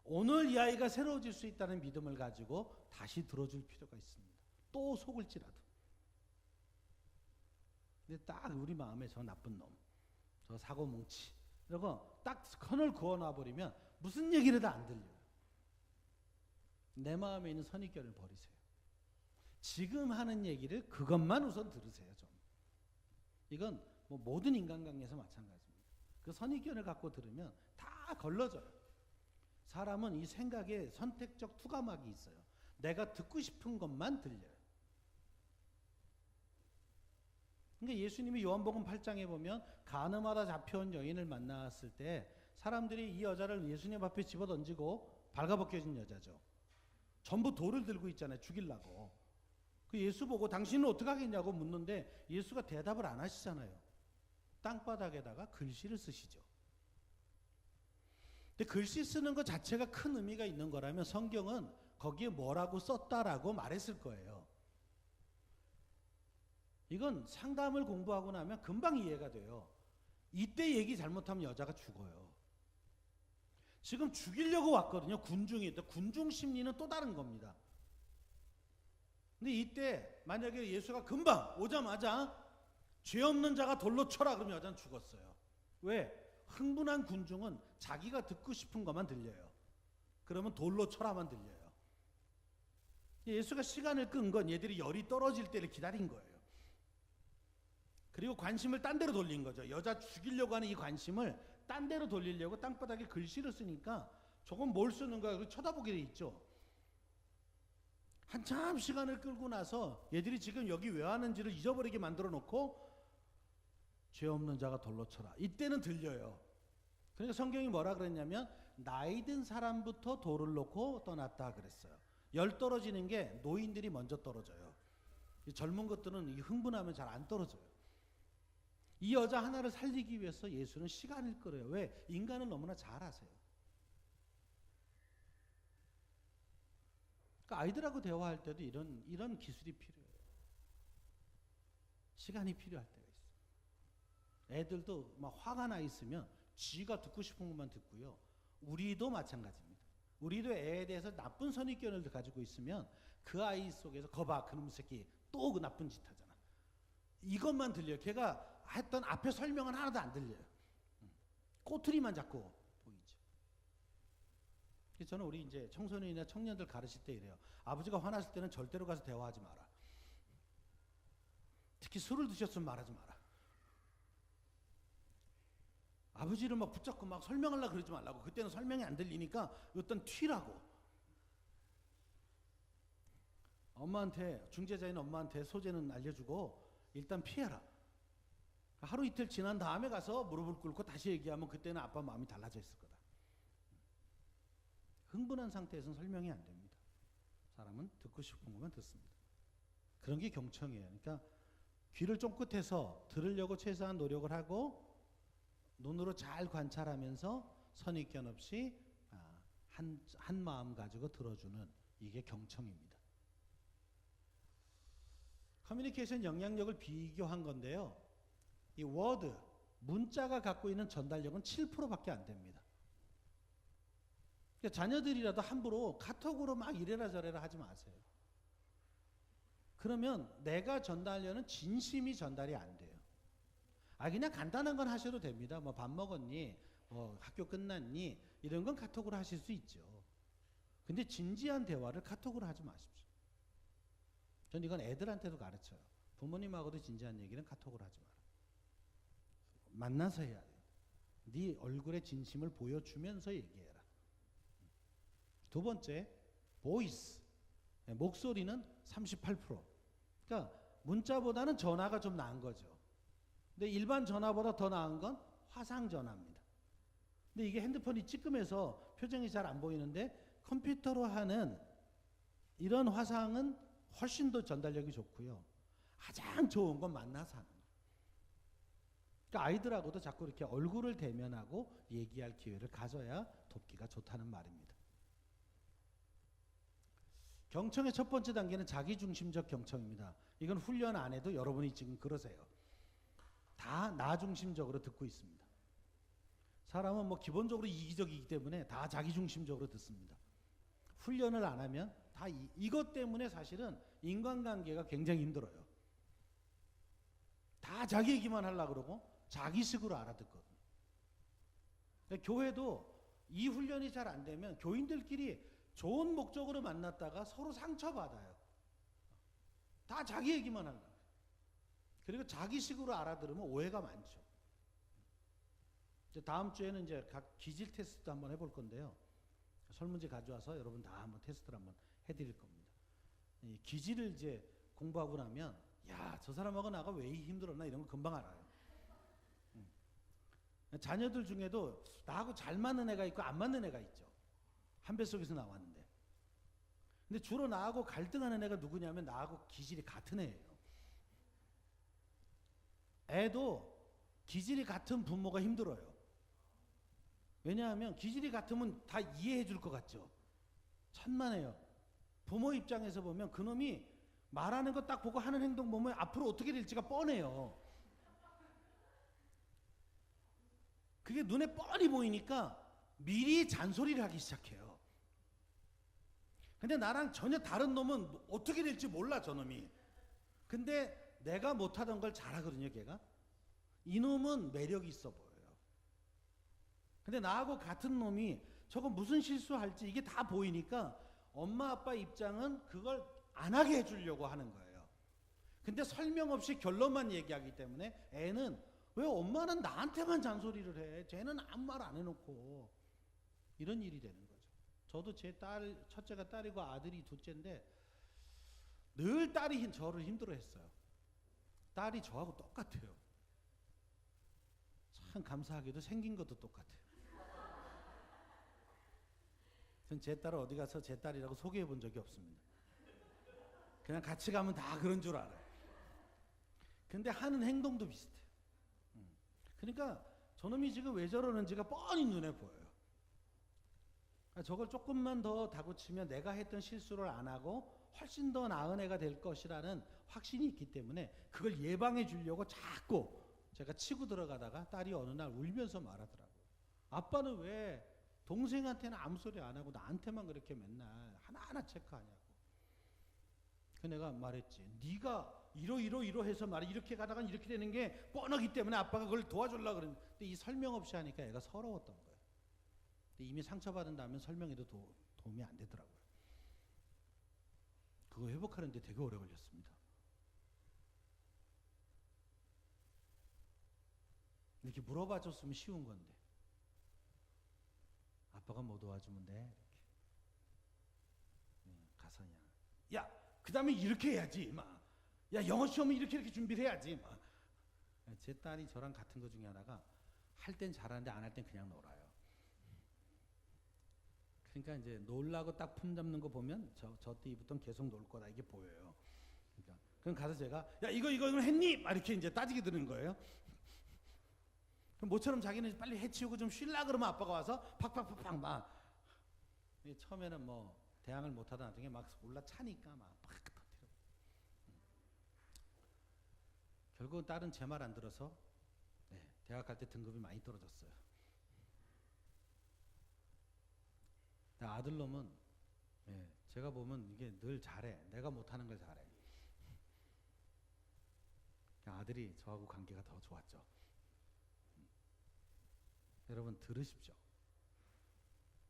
Speaker 1: 오늘 이 아이가 새로워질 수 있다는 믿음을 가지고 다시 들어줄 필요가 있습니다. 또 속을지라도. 근데 딱 우리 마음에 저 나쁜 놈, 저 사고뭉치 이러고 딱 선을 그어놔버리면 무슨 얘기를 해도 안 들려요. 내 마음에 있는 선입견을 버리세요. 지금 하는 얘기를 그것만 우선 들으세요. 좀. 이건 뭐 모든 인간관계에서 마찬가지입니다. 그 선입견을 갖고 들으면 다 걸러져요. 사람은 이 생각에 선택적 투과막이 있어요. 내가 듣고 싶은 것만 들려요. 그러니까 예수님이 요한복음 8장에 보면 간음하다 잡혀온 여인을 만났을 때 사람들이 이 여자를 예수님 앞에 집어던지고 발가벗겨진 여자죠. 전부 돌을 들고 있잖아요. 죽이려고. 그 예수 보고 당신은 어떻게 하겠냐고 묻는데 예수가 대답을 안 하시잖아요. 땅바닥에다가 글씨를 쓰시죠. 근데 글씨 쓰는 것 자체가 큰 의미가 있는 거라면 성경은 거기에 뭐라고 썼다라고 말했을 거예요. 이건 상담을 공부하고 나면 금방 이해가 돼요. 이때 얘기 잘못하면 여자가 죽어요. 지금 죽이려고 왔거든요. 군중이. 군중 심리는 또 다른 겁니다. 근데 이때 만약에 예수가 금방 오자마자 죄 없는 자가 돌로 쳐라 그러면 여자는 죽었어요. 왜? 흥분한 군중은 자기가 듣고 싶은 것만 들려요. 그러면 돌로 쳐라만 들려요. 예수가 시간을 끈 건 얘들이 열이 떨어질 때를 기다린 거예요. 그리고 관심을 딴 데로 돌린 거죠. 여자 죽이려고 하는 이 관심을 딴 데로 돌리려고 땅바닥에 글씨를 쓰니까 저건 뭘 쓰는 거야? 그리고 쳐다보게 돼 있죠. 한참 시간을 끌고 나서 얘들이 지금 여기 왜 하는지를 잊어버리게 만들어 놓고 죄 없는 자가 돌로 쳐라. 이때는 들려요. 그러니까 성경이 뭐라 그랬냐면 나이 든 사람부터 돌을 놓고 떠났다 그랬어요. 열 떨어지는 게 노인들이 먼저 떨어져요. 이 젊은 것들은 이 흥분하면 잘 안 떨어져요. 이 여자 하나를 살리기 위해서 예수는 시간을 끌어요. 왜? 인간을 너무나 잘 아세요. 그러니까 아이들하고 대화할 때도 이런 기술이 필요해요. 시간이 필요할 때가 있어요. 애들도 막 화가 나 있으면 지가 듣고 싶은 것만 듣고요. 우리도 마찬가지입니다. 우리도 애에 대해서 나쁜 선입견을 가지고 있으면 그 아이 속에서 거봐 그놈 새끼 또 그 나쁜 짓 하잖아. 이것만 들려요. 걔가 했던 앞에 설명은 하나도 안 들려요. 꼬투리만 자꾸 보이죠. 그래서 저는 우리 이제 청소년이나 청년들 가르칠 때 이래요. 아버지가 화났을 때는 절대로 가서 대화하지 마라. 특히 술을 드셨으면 말하지 마라. 아버지를 막 붙잡고 막 설명하려고 그러지 말라고. 그때는 설명이 안 들리니까 어떤 튀라고. 엄마한테, 중재자인 엄마한테 소재는 알려주고 일단 피해라. 하루 이틀 지난 다음에 가서 무릎을 꿇고 다시 얘기하면 그때는 아빠 마음이 달라져 있을 거다. 흥분한 상태에서는 설명이 안 됩니다. 사람은 듣고 싶은 것만 듣습니다. 그런 게 경청이에요. 그러니까 귀를 쫑긋해서 들으려고 최소한 노력을 하고 눈으로 잘 관찰하면서 선입견 없이 한 마음 가지고 들어주는 이게 경청입니다. 커뮤니케이션 영향력을 비교한 건데요. 이 워드, 문자가 갖고 있는 전달력은 7%밖에 안 됩니다. 그러니까 자녀들이라도 함부로 카톡으로 막 이래라 저래라 하지 마세요. 그러면 내가 전달하려는 진심이 전달이 안 돼요. 그냥 간단한 건 하셔도 됩니다. 뭐 밥 먹었니? 뭐 학교 끝났니? 이런 건 카톡으로 하실 수 있죠. 근데 진지한 대화를 카톡으로 하지 마십시오. 전 이건 애들한테도 가르쳐요. 부모님하고도 진지한 얘기는 카톡으로 하지 마라. 만나서 해야 돼요. 네 얼굴의 진심을 보여주면서 얘기해라. 두 번째, 보이스. 목소리는 38%. 그러니까 문자보다는 전화가 좀 나은 거죠. 근데 일반 전화보다 더 나은 건 화상 전화입니다. 근데 이게 핸드폰이 찌끔해서 표정이 잘 안 보이는데 컴퓨터로 하는 이런 화상은 훨씬 더 전달력이 좋고요. 가장 좋은 건 만나서 하는 거예요. 그러니까 아이들하고도 자꾸 이렇게 얼굴을 대면하고 얘기할 기회를 가져야 돕기가 좋다는 말입니다. 경청의 첫 번째 단계는 자기중심적 경청입니다. 이건 훈련 안 해도 여러분이 지금 그러세요. 다 나 중심적으로 듣고 있습니다. 사람은 뭐 기본적으로 이기적이기 때문에 다 자기중심적으로 듣습니다. 훈련을 안 하면 다 이것 때문에 사실은 인간관계가 굉장히 힘들어요. 다 자기 얘기만 하려고 그러고 자기식으로 알아듣거든요. 그러니까 교회도 이 훈련이 잘 안 되면 교인들끼리 좋은 목적으로 만났다가 서로 상처받아요. 다 자기 얘기만 하려고. 그리고 자기식으로 알아들으면 오해가 많죠. 이제 다음 주에는 이제 각 기질 테스트 한번 해볼 건데요. 설문지 가져와서 여러분 다 한번 테스트를 한번 해드릴 겁니다. 이 기질을 이제 공부하고 나면 야, 저 사람하고 나가 왜 힘들었나 이런 거 금방 알아요. 자녀들 중에도 나하고 잘 맞는 애가 있고 안 맞는 애가 있죠. 한 뱃속에서 나왔는데. 근데 주로 나하고 갈등하는 애가 누구냐면 나하고 기질이 같은 애예요. 애도 기질이 같은 부모가 힘들어요. 왜냐하면 기질이 같으면 다 이해해 줄 것 같죠. 천만에요. 부모 입장에서 보면 그놈이 말하는 거 딱 보고 하는 행동 보면 앞으로 어떻게 될지가 뻔해요. 그게 눈에 뻔히 보이니까 미리 잔소리를 하기 시작해요. 근데 나랑 전혀 다른 놈은 어떻게 될지 몰라, 저놈이. 근데 내가 못하던 걸 잘하거든요, 걔가. 이놈은 매력이 있어 보여요. 근데 나하고 같은 놈이 저거 무슨 실수할지 이게 다 보이니까 엄마 아빠 입장은 그걸 안 하게 해주려고 하는 거예요. 근데 설명 없이 결론만 얘기하기 때문에 애는 왜 엄마는 나한테만 잔소리를 해? 쟤는 아무 말 안 해놓고. 이런 일이 되는 거죠. 저도 제 딸, 첫째가 딸이고 아들이 둘째인데 늘 딸이 저를 힘들어했어요. 딸이 저하고 똑같아요. 참 감사하게도 생긴 것도 똑같아요. 전 제 딸을 어디 가서 제 딸이라고 소개해 본 적이 없습니다. 그냥 같이 가면 다 그런 줄 알아요. 근데 하는 행동도 비슷해요. 그러니까 저놈이 지금 왜 저러는지가 뻔히 눈에 보여요. 저걸 조금만 더 다그치면 내가 했던 실수를 안 하고 훨씬 더 나은 애가 될 것이라는 확신이 있기 때문에 그걸 예방해 주려고 자꾸 제가 치고 들어가다가 딸이 어느 날 울면서 말하더라고요. 아빠는 왜 동생한테는 아무 소리 안 하고 나한테만 그렇게 맨날 하나하나 체크하냐고. 그 내가 말했지. 네가 이러 해서 말이 이렇게 가다가 이렇게 되는 게 뻔하기 때문에 아빠가 그걸 도와주려고 그러는데 근데 이 설명 없이 하니까 애가 서러웠던 거예요. 근데 이미 상처받은 다음에 설명해도 도움이 안 되더라고요. 그거 회복하는데 되게 오래 걸렸습니다. 이렇게 물어봐 줬으면 쉬운 건데 아빠가 뭐 도와주면 돼? 이렇게. 가서 그냥 야, 그 다음에 이렇게 해야지 막. 야, 영어 시험은 이렇게 준비를 해야지 막. 제 딸이 저랑 같은 거 중에 하나가 할 땐 잘하는데 안 할 땐 그냥 놀아요. 그러니까 이제 놀라고 딱 품 잡는 거 보면 저 때부터 계속 놀 거다 이게 보여요. 그러니까 그럼 가서 제가 야 이거 했니? 막 이렇게 이제 따지게 되는 거예요. 그럼 모처럼 자기는 빨리 해치우고 좀 쉴라 그러면 아빠가 와서 팍팍팍팍 막. 처음에는 뭐 대항을 못하다 나중에 막 올라차니까 막 터뜨려. 결국은 딸은 제 말 안 들어서 대학 갈 때 등급이 많이 떨어졌어요. 아들놈은 제가 보면 이게 늘 잘해. 내가 못하는 걸 잘해. 아들이 저하고 관계가 더 좋았죠. 여러분 들으십시오.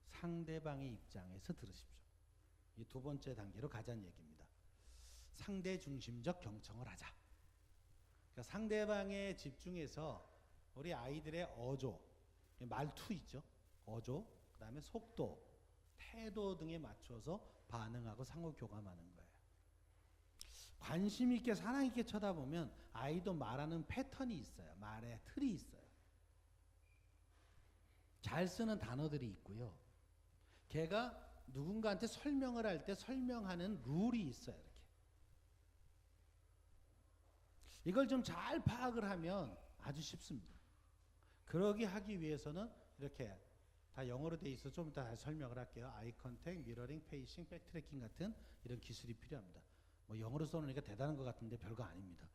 Speaker 1: 상대방의 입장에서 들으십시오. 이 두 번째 단계로 가자는 얘기입니다. 상대 중심적 경청을 하자. 그러니까 상대방에 집중해서 우리 아이들의 어조, 말투 있죠. 어조, 그 다음에 속도, 태도 등에 맞춰서 반응하고 상호 교감하는 거예요. 관심 있게 사랑 있게 쳐다보면 아이도 말하는 패턴이 있어요. 말의 틀이 있어요. 잘 쓰는 단어들이 있고요. 걔가 누군가한테 설명을 할 때 설명하는 룰이 있어요. 이렇게. 이걸 좀 잘 파악을 하면 아주 쉽습니다. 그러기 하기 위해서는 이렇게 다 영어로 돼 있어 좀 이따 설명을 할게요. 아이 컨택, 미러링, 페이싱, 백트래킹 같은 이런 기술이 필요합니다. 뭐 영어로 써놓으니까 대단한 것 같은데 별거 아닙니다.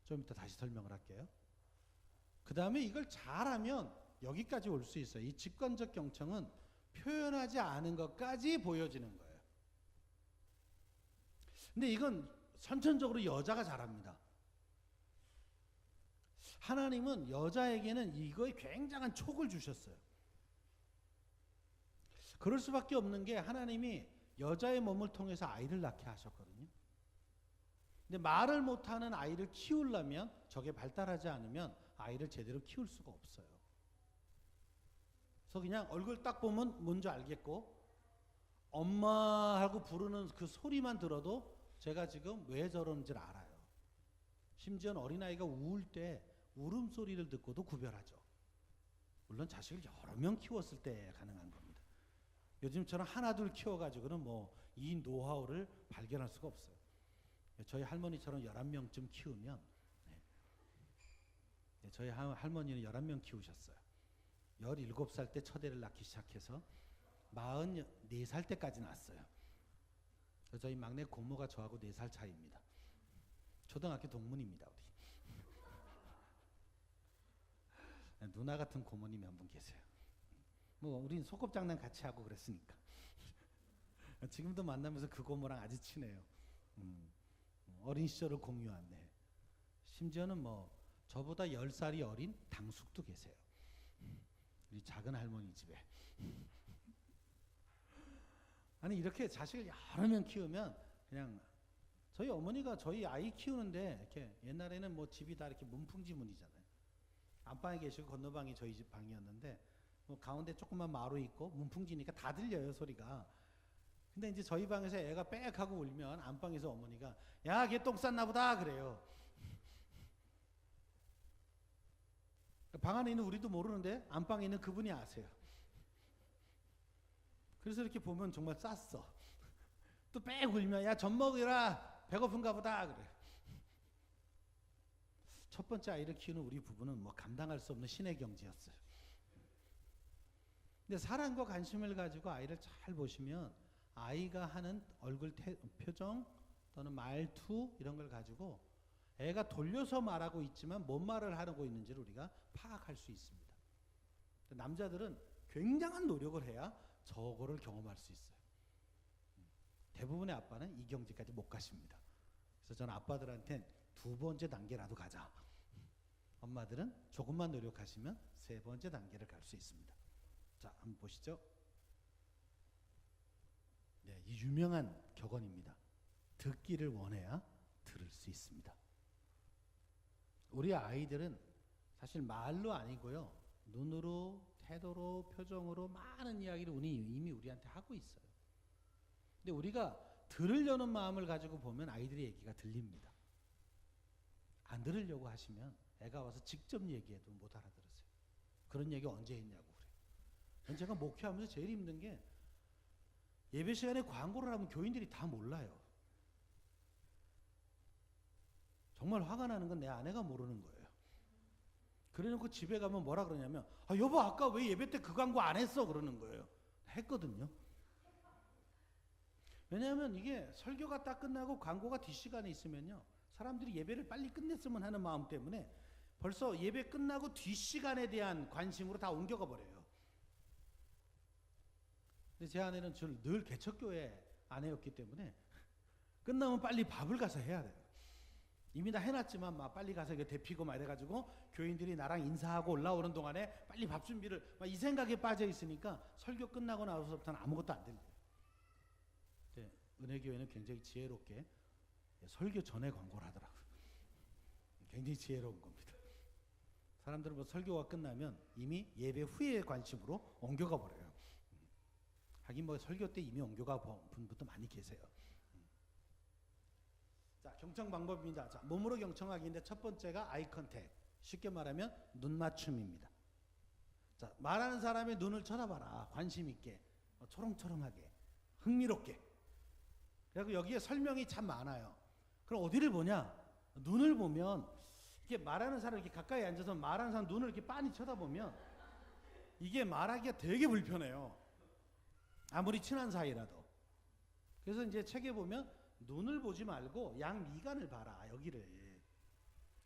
Speaker 1: 좀 이따 다시 설명을 할게요. 그 다음에 이걸 잘하면 여기까지 올 수 있어요. 이 직관적 경청은 표현하지 않은 것까지 보여지는 거예요. 근데 이건 선천적으로 여자가 잘합니다. 하나님은 여자에게는 이거에 굉장한 촉을 주셨어요. 그럴 수밖에 없는 게 하나님이 여자의 몸을 통해서 아이를 낳게 하셨거든요. 근데 말을 못하는 아이를 키우려면 저게 발달하지 않으면 아이를 제대로 키울 수가 없어요. 그래서 그냥 얼굴 딱 보면 뭔지 알겠고 엄마하고 부르는 그 소리만 들어도 제가 지금 왜 저러는지를 알아요. 심지어는 어린아이가 울 때 울음소리를 듣고도 구별하죠. 물론 자식을 여러 명 키웠을 때 가능한 겁니다. 요즘처럼 하나 둘 키워가지고는 뭐 이 노하우를 발견할 수가 없어요. 저희 할머니처럼 11명쯤 키우면 저희 할머니는 11명 키우셨어요. 17살 때 첫애를 낳기 시작해서 44살 때까지 낳았어요. 저희 막내 고모가 저하고 4살 차이입니다. 초등학교 동문입니다. 우리 누나 같은 고모님이 한 분 계세요. 뭐 우린 소꿉장난 같이 하고 그랬으니까. 지금도 만나면서 그 고모랑 아주 친해요. 어린 시절을 공유한. 심지어는 뭐 저보다 10살이 어린 당숙도 계세요. 우리 작은 할머니 집에. 아니 이렇게 자식을 여러 명 키우면 그냥 저희 어머니가 저희 아이 키우는데 이렇게 옛날에는 뭐 집이 다 이렇게 문풍지문이잖아요. 안방에 계시고 건너방이 저희 집 방이었는데 뭐 가운데 조그만 마루 있고 문풍지니까 다 들려요 소리가. 근데 이제 저희 방에서 애가 빽 하고 울면 안방에서 어머니가 야 걔 똥 쌌나 보다 그래요. 방 안에 있는 우리도 모르는데 안방에 있는 그분이 아세요. 그래서 이렇게 보면 정말 쌌어. 또 빽 울면 야 젖 먹으라 배고픈가 보다 그래. 첫 번째 아이를 키우는 우리 부부는 뭐 감당할 수 없는 신의 경지였어요. 근데 사랑과 관심을 가지고 아이를 잘 보시면 아이가 하는 얼굴 표정 또는 말투 이런 걸 가지고 애가 돌려서 말하고 있지만 뭔 말을 하고 있는지를 우리가 파악할 수 있습니다. 남자들은 굉장한 노력을 해야 저거를 경험할 수 있어요. 대부분의 아빠는 이 경지까지 못 가십니다. 그래서 저는 아빠들한테 2번째 단계라도 가자. 엄마들은 조금만 노력하시면 3번째 단계를 갈 수 있습니다. 자, 한번 보시죠. 네, 이 유명한 격언입니다. 듣기를 원해야 들을 수 있습니다. 우리 아이들은 사실 말로 아니고요. 눈으로, 태도로, 표정으로 많은 이야기를 이미 우리한테 하고 있어요. 근데 우리가 들으려는 마음을 가지고 보면 아이들의 얘기가 들립니다. 안 들으려고 하시면 애가 와서 직접 얘기해도 못 알아들으세요. 그런 얘기 언제 했냐고 그래요. 제가 목회하면서 제일 힘든 게 예배 시간에 광고를 하면 교인들이 다 몰라요. 정말 화가 나는 건 내 아내가 모르는 거예요. 그래놓고 집에 가면 뭐라 그러냐면 아 여보 아까 왜 예배 때 그 광고 안 했어 그러는 거예요. 했거든요. 왜냐하면 이게 설교가 딱 끝나고 광고가 뒷시간에 있으면요 사람들이 예배를 빨리 끝냈으면 하는 마음 때문에 벌써 예배 끝나고 뒷시간에 대한 관심으로 다 옮겨가 버려요. 근데 제 아내는 늘 개척교회 아내였기 때문에 끝나면 빨리 밥을 가서 해야 돼요. 이미 다 해놨지만 막 빨리 가서 이거 데피고 막 이래가지고 교인들이 나랑 인사하고 올라오는 동안에 빨리 밥 준비를 막 이 생각에 빠져 있으니까 설교 끝나고 나서부터는 아무것도 안 들려요. 네, 은혜교회는 굉장히 지혜롭게 설교 전에 광고를 하더라고요. 굉장히 지혜로운 겁니다. 사람들은 뭐 설교가 끝나면 이미 예배 후에 관심으로 옮겨가 버려요. 하긴 뭐 설교 때 이미 옮겨가 본 분도 많이 계세요. 자, 경청 방법입니다. 자, 몸으로 경청하기인데 첫 번째가 아이 컨택. 쉽게 말하면 눈 맞춤입니다. 자, 말하는 사람의 눈을 쳐다봐라. 관심 있게, 초롱초롱하게, 흥미롭게. 그리고 여기에 설명이 참 많아요. 그럼 어디를 보냐? 눈을 보면 이게 말하는 사람 이렇게 가까이 앉아서 말하는 사람 눈을 이렇게 빤히 쳐다보면 이게 말하기가 되게 불편해요. 아무리 친한 사이라도. 그래서 이제 책에 보면 눈을 보지 말고 양미간을 봐라. 여기를.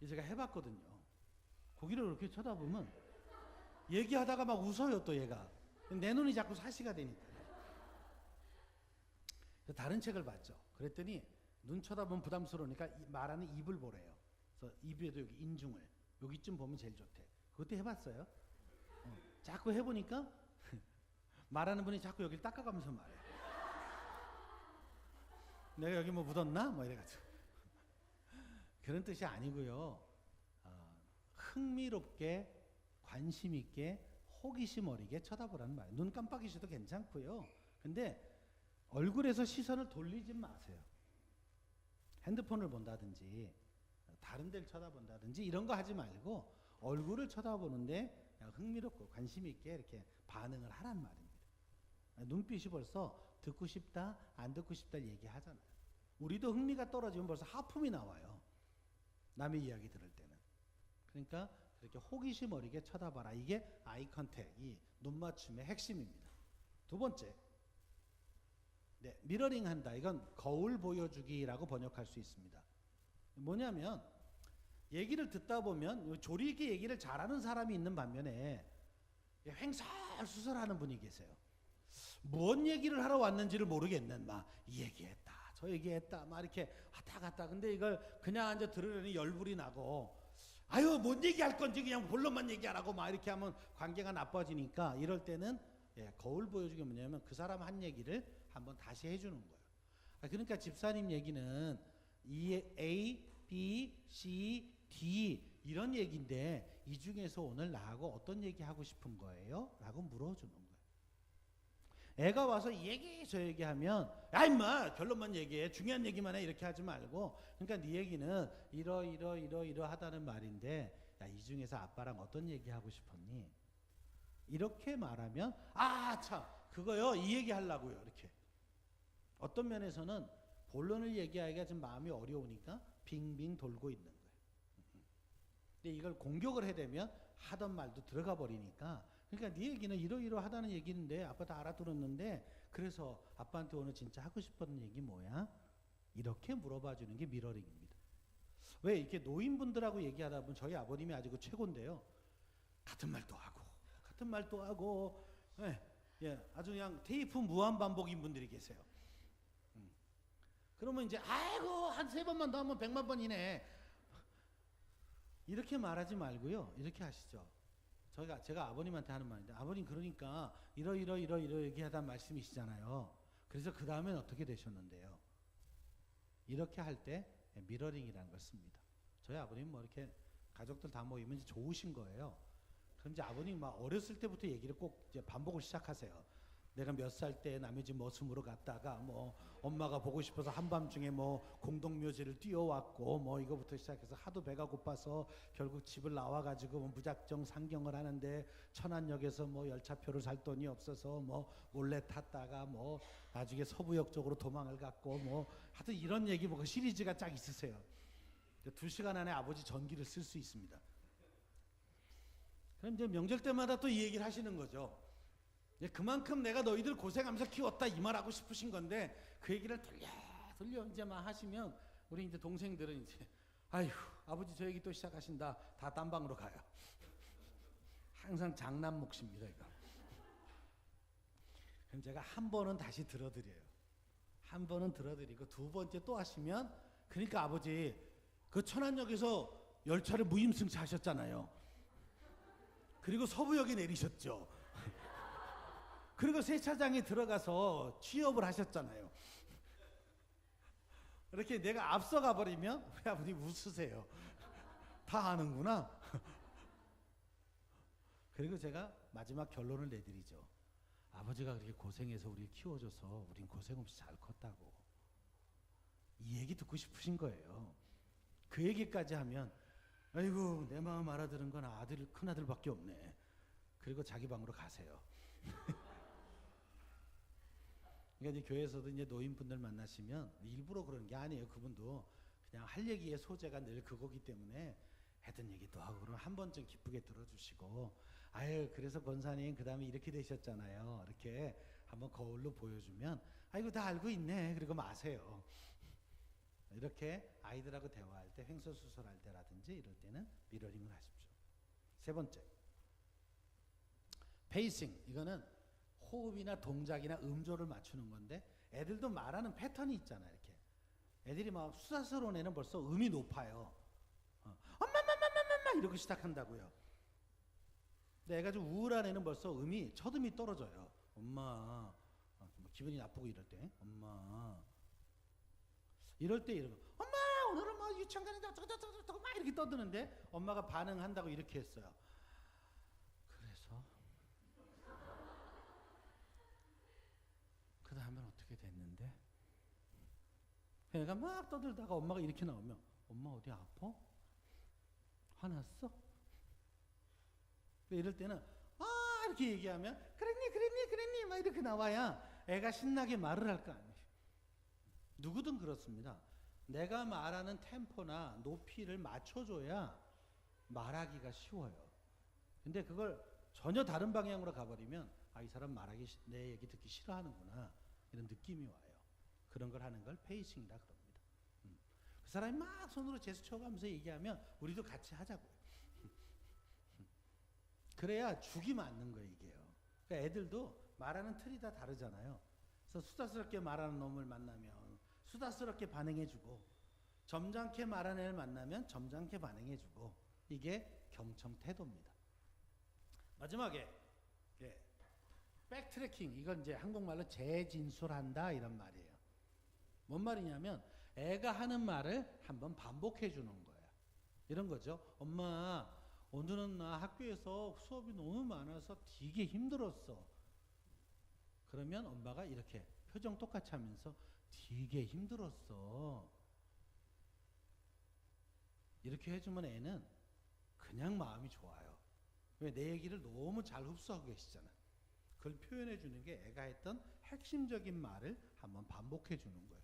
Speaker 1: 제가 해봤거든요. 거기를 이렇게 쳐다보면 얘기하다가 막 웃어요 또 얘가. 내 눈이 자꾸 사시가 되니까. 다른 책을 봤죠. 그랬더니 눈 쳐다보면 부담스러우니까 말하는 입을 보래요. 그래서 입에도 여기 인중을 여기쯤 보면 제일 좋대. 그것도 해봤어요. 자꾸 해보니까 말하는 분이 자꾸 여기를 닦아가면서 말해. 내가 여기 뭐 묻었나? 뭐 이래가지고. 그런 뜻이 아니고요. 흥미롭게 관심 있게 호기심 어리게 쳐다보라는 말이에요. 눈 깜빡이셔도 괜찮고요. 근데 얼굴에서 시선을 돌리지 마세요. 핸드폰을 본다든지 다른 데를 쳐다본다든지 이런 거 하지 말고 얼굴을 쳐다보는데 흥미롭고 관심 있게 이렇게 반응을 하란 말입니다. 눈빛이 벌써 듣고 싶다, 안 듣고 싶다 얘기하잖아요. 우리도 흥미가 떨어지면 벌써 하품이 나와요. 남의 이야기 들을 때는. 그러니까 이렇게 호기심 어리게 쳐다봐라. 이게 아이 컨택, 이 눈맞춤의 핵심입니다. 두 번째, 네, 미러링 한다. 이건 거울 보여주기라고 번역할 수 있습니다. 뭐냐면 얘기를 듣다 보면 조리 있게 얘기를 잘하는 사람이 있는 반면에 횡설수설하는 분이 계세요. 뭔 얘기를 하러 왔는지를 모르겠는 막 이 얘기했다 저 얘기했다 막 이렇게 왔다 갔다. 근데 이걸 그냥 앉아 들으려니 열불이 나고 아유 뭔 얘기할 건지 그냥 본론만 얘기하라고 막 이렇게 하면 관계가 나빠지니까 이럴 때는 거울 보여주기 뭐냐면 그 사람 한 얘기를 한번 다시 해주는 거예요. 그러니까 집사님 얘기는 A, B, C, D 이런 얘기인데 이 중에서 오늘 나하고 어떤 얘기 하고 싶은 거예요? 라고 물어주는 거예요. 애가 와서 이 얘기 저 얘기하면 야 임마 결론만 얘기해 중요한 얘기만 해 이렇게 하지 말고 그러니까 네 얘기는 이러하다는 말인데 야, 이 중에서 아빠랑 어떤 얘기 하고 싶었니? 이렇게 말하면 아 참 그거요 이 얘기 하려고요 이렇게. 어떤 면에서는 본론을 얘기하기가 좀 마음이 어려우니까 빙빙 돌고 있는 거예요. 근데 이걸 공격을 해대면 하던 말도 들어가 버리니까 그러니까 네 얘기는 이러하다는 얘기인데 아빠 다 알아들었는데 그래서 아빠한테 오늘 진짜 하고 싶었던 얘기 뭐야? 이렇게 물어봐 주는 게 미러링입니다. 왜 이렇게 노인분들하고 얘기하다 보면 저희 아버님이 아주 그 최고인데요. 같은 말도 하고 아주 그냥 테이프 무한 반복인 분들이 계세요. 그러면 이제 아이고 한 3번만 더 하면 100만 번이네. 이렇게 말하지 말고요. 이렇게 하시죠. 제가 아버님한테 하는 말인데 아버님 그러니까 이러 얘기하다 말씀이시잖아요. 그래서 그 다음엔 어떻게 되셨는데요? 이렇게 할 때 미러링이라는 걸 씁니다. 저희 아버님 뭐 이렇게 가족들 다 모이면 이제 좋으신 거예요. 그럼 이제 아버님 막 어렸을 때부터 얘기를 꼭 이제 반복을 시작하세요. 내가 몇 살 때 남의 집 머슴으로 갔다가 뭐 엄마가 보고 싶어서 한밤중에 뭐 공동묘지를 뛰어왔고 뭐 이거부터 시작해서 하도 배가 고파서 결국 집을 나와가지고 뭐 무작정 상경을 하는데 천안역에서 뭐 열차표를 살 돈이 없어서 뭐 몰래 탔다가 뭐 나중에 서부역 쪽으로 도망을 갔고 뭐 하여튼 이런 얘기 뭐 시리즈가 쫙 있으세요. 2시간 안에 아버지 전기를 쓸 수 있습니다. 그럼 이제 명절 때마다 또 이 얘기를 하시는 거죠. 그만큼 내가 너희들 고생하면서 키웠다 이 말하고 싶으신 건데 그 얘기를 돌려 이제만 하시면 우리 이제 동생들은 이제 아휴 아버지 저 얘기 또 시작하신다 다 딴 방으로 가요. 항상 장난 몫입니다 이거. 그럼 제가 한 번은 다시 들어드려요. 한 번은 들어드리고 두 번째 또 하시면 그러니까 아버지 그 천안역에서 열차를 무임승차 하셨잖아요. 그리고 서부역에 내리셨죠. 그리고 세차장에 들어가서 취업을 하셨잖아요. 이렇게 내가 앞서가 버리면 우리 아버님 웃으세요. 다 아는구나. 그리고 제가 마지막 결론을 내드리죠. 아버지가 그렇게 고생해서 우리를 키워줘서 우린 고생 없이 잘 컸다고. 이 얘기 듣고 싶으신 거예요. 그 얘기까지 하면 아이고 내 마음 알아들은 건 큰아들밖에 없네. 그리고 자기 방으로 가세요. 그러니까 이제 교회에서도 이제 노인분들 만나시면 일부러 그러는 게 아니에요. 그분도 그냥 할 얘기의 소재가 늘 그거기 때문에 했던 얘기도 하고 그러면 한 번쯤 기쁘게 들어주시고 아유 그래서 권사님 그 다음에 이렇게 되셨잖아요. 이렇게 한번 거울로 보여주면 아이고 다 알고 있네. 그리고 마세요. 이렇게 아이들하고 대화할 때 횡설수설할 때라든지 이럴 때는 미러링을 하십시오. 세 번째 페이싱. 이거는 호흡이나 동작이나 음조를 맞추는 건데 애들도 말하는 패턴이 있잖아요. 이렇게 애들이 막 수다스러운 애는 벌써 음이 높아요. 엄마 이러고 시작한다고요. 근데 애가 좀 우울한 애는 벌써 첫음이 떨어져요. 엄마 기분이 나쁘고 이럴 때 엄마 이럴 때 이러고 엄마 오늘은 뭐 유치원 가는데 어쩌고 막 이렇게 떠드는데 엄마가 반응한다고 이렇게 했어요. 그 다음엔 어떻게 됐는데 애가 막 떠들다가 엄마가 이렇게 나오면 엄마 어디 아파? 화났어? 이럴 때는 이렇게 얘기하면 그랬니 막 이렇게 나와야 애가 신나게 말을 할 거 아니에요. 누구든 그렇습니다. 내가 말하는 템포나 높이를 맞춰줘야 말하기가 쉬워요. 근데 그걸 전혀 다른 방향으로 가버리면 이 사람 내 얘기 듣기 싫어하는구나 이런 느낌이 와요. 그런 걸 하는 걸 페이싱이라 그럽니다. 그 사람이 막 손으로 제스처하면서 얘기하면 우리도 같이 하자고요. 그래야 죽이 맞는 거예요, 이게요. 그러니까 애들도 말하는 틀이 다 다르잖아요. 그래서 수다스럽게 말하는 놈을 만나면 수다스럽게 반응해주고, 점잖게 말하는 애를 만나면 점잖게 반응해주고, 이게 경청 태도입니다. 마지막에 백트래킹, 이건 이제 한국말로 재진술한다 이런 말이에요. 뭔 말이냐면 애가 하는 말을 한번 반복해 주는 거예요. 이런 거죠. 엄마, 오늘은 나 학교에서 수업이 너무 많아서 되게 힘들었어. 그러면 엄마가 이렇게 표정 똑같이 하면서 되게 힘들었어. 이렇게 해주면 애는 그냥 마음이 좋아요. 왜? 내 얘기를 너무 잘 흡수하고 계시잖아. 그걸 표현해 주는 게 애가 했던 핵심적인 말을 한번 반복해 주는 거예요.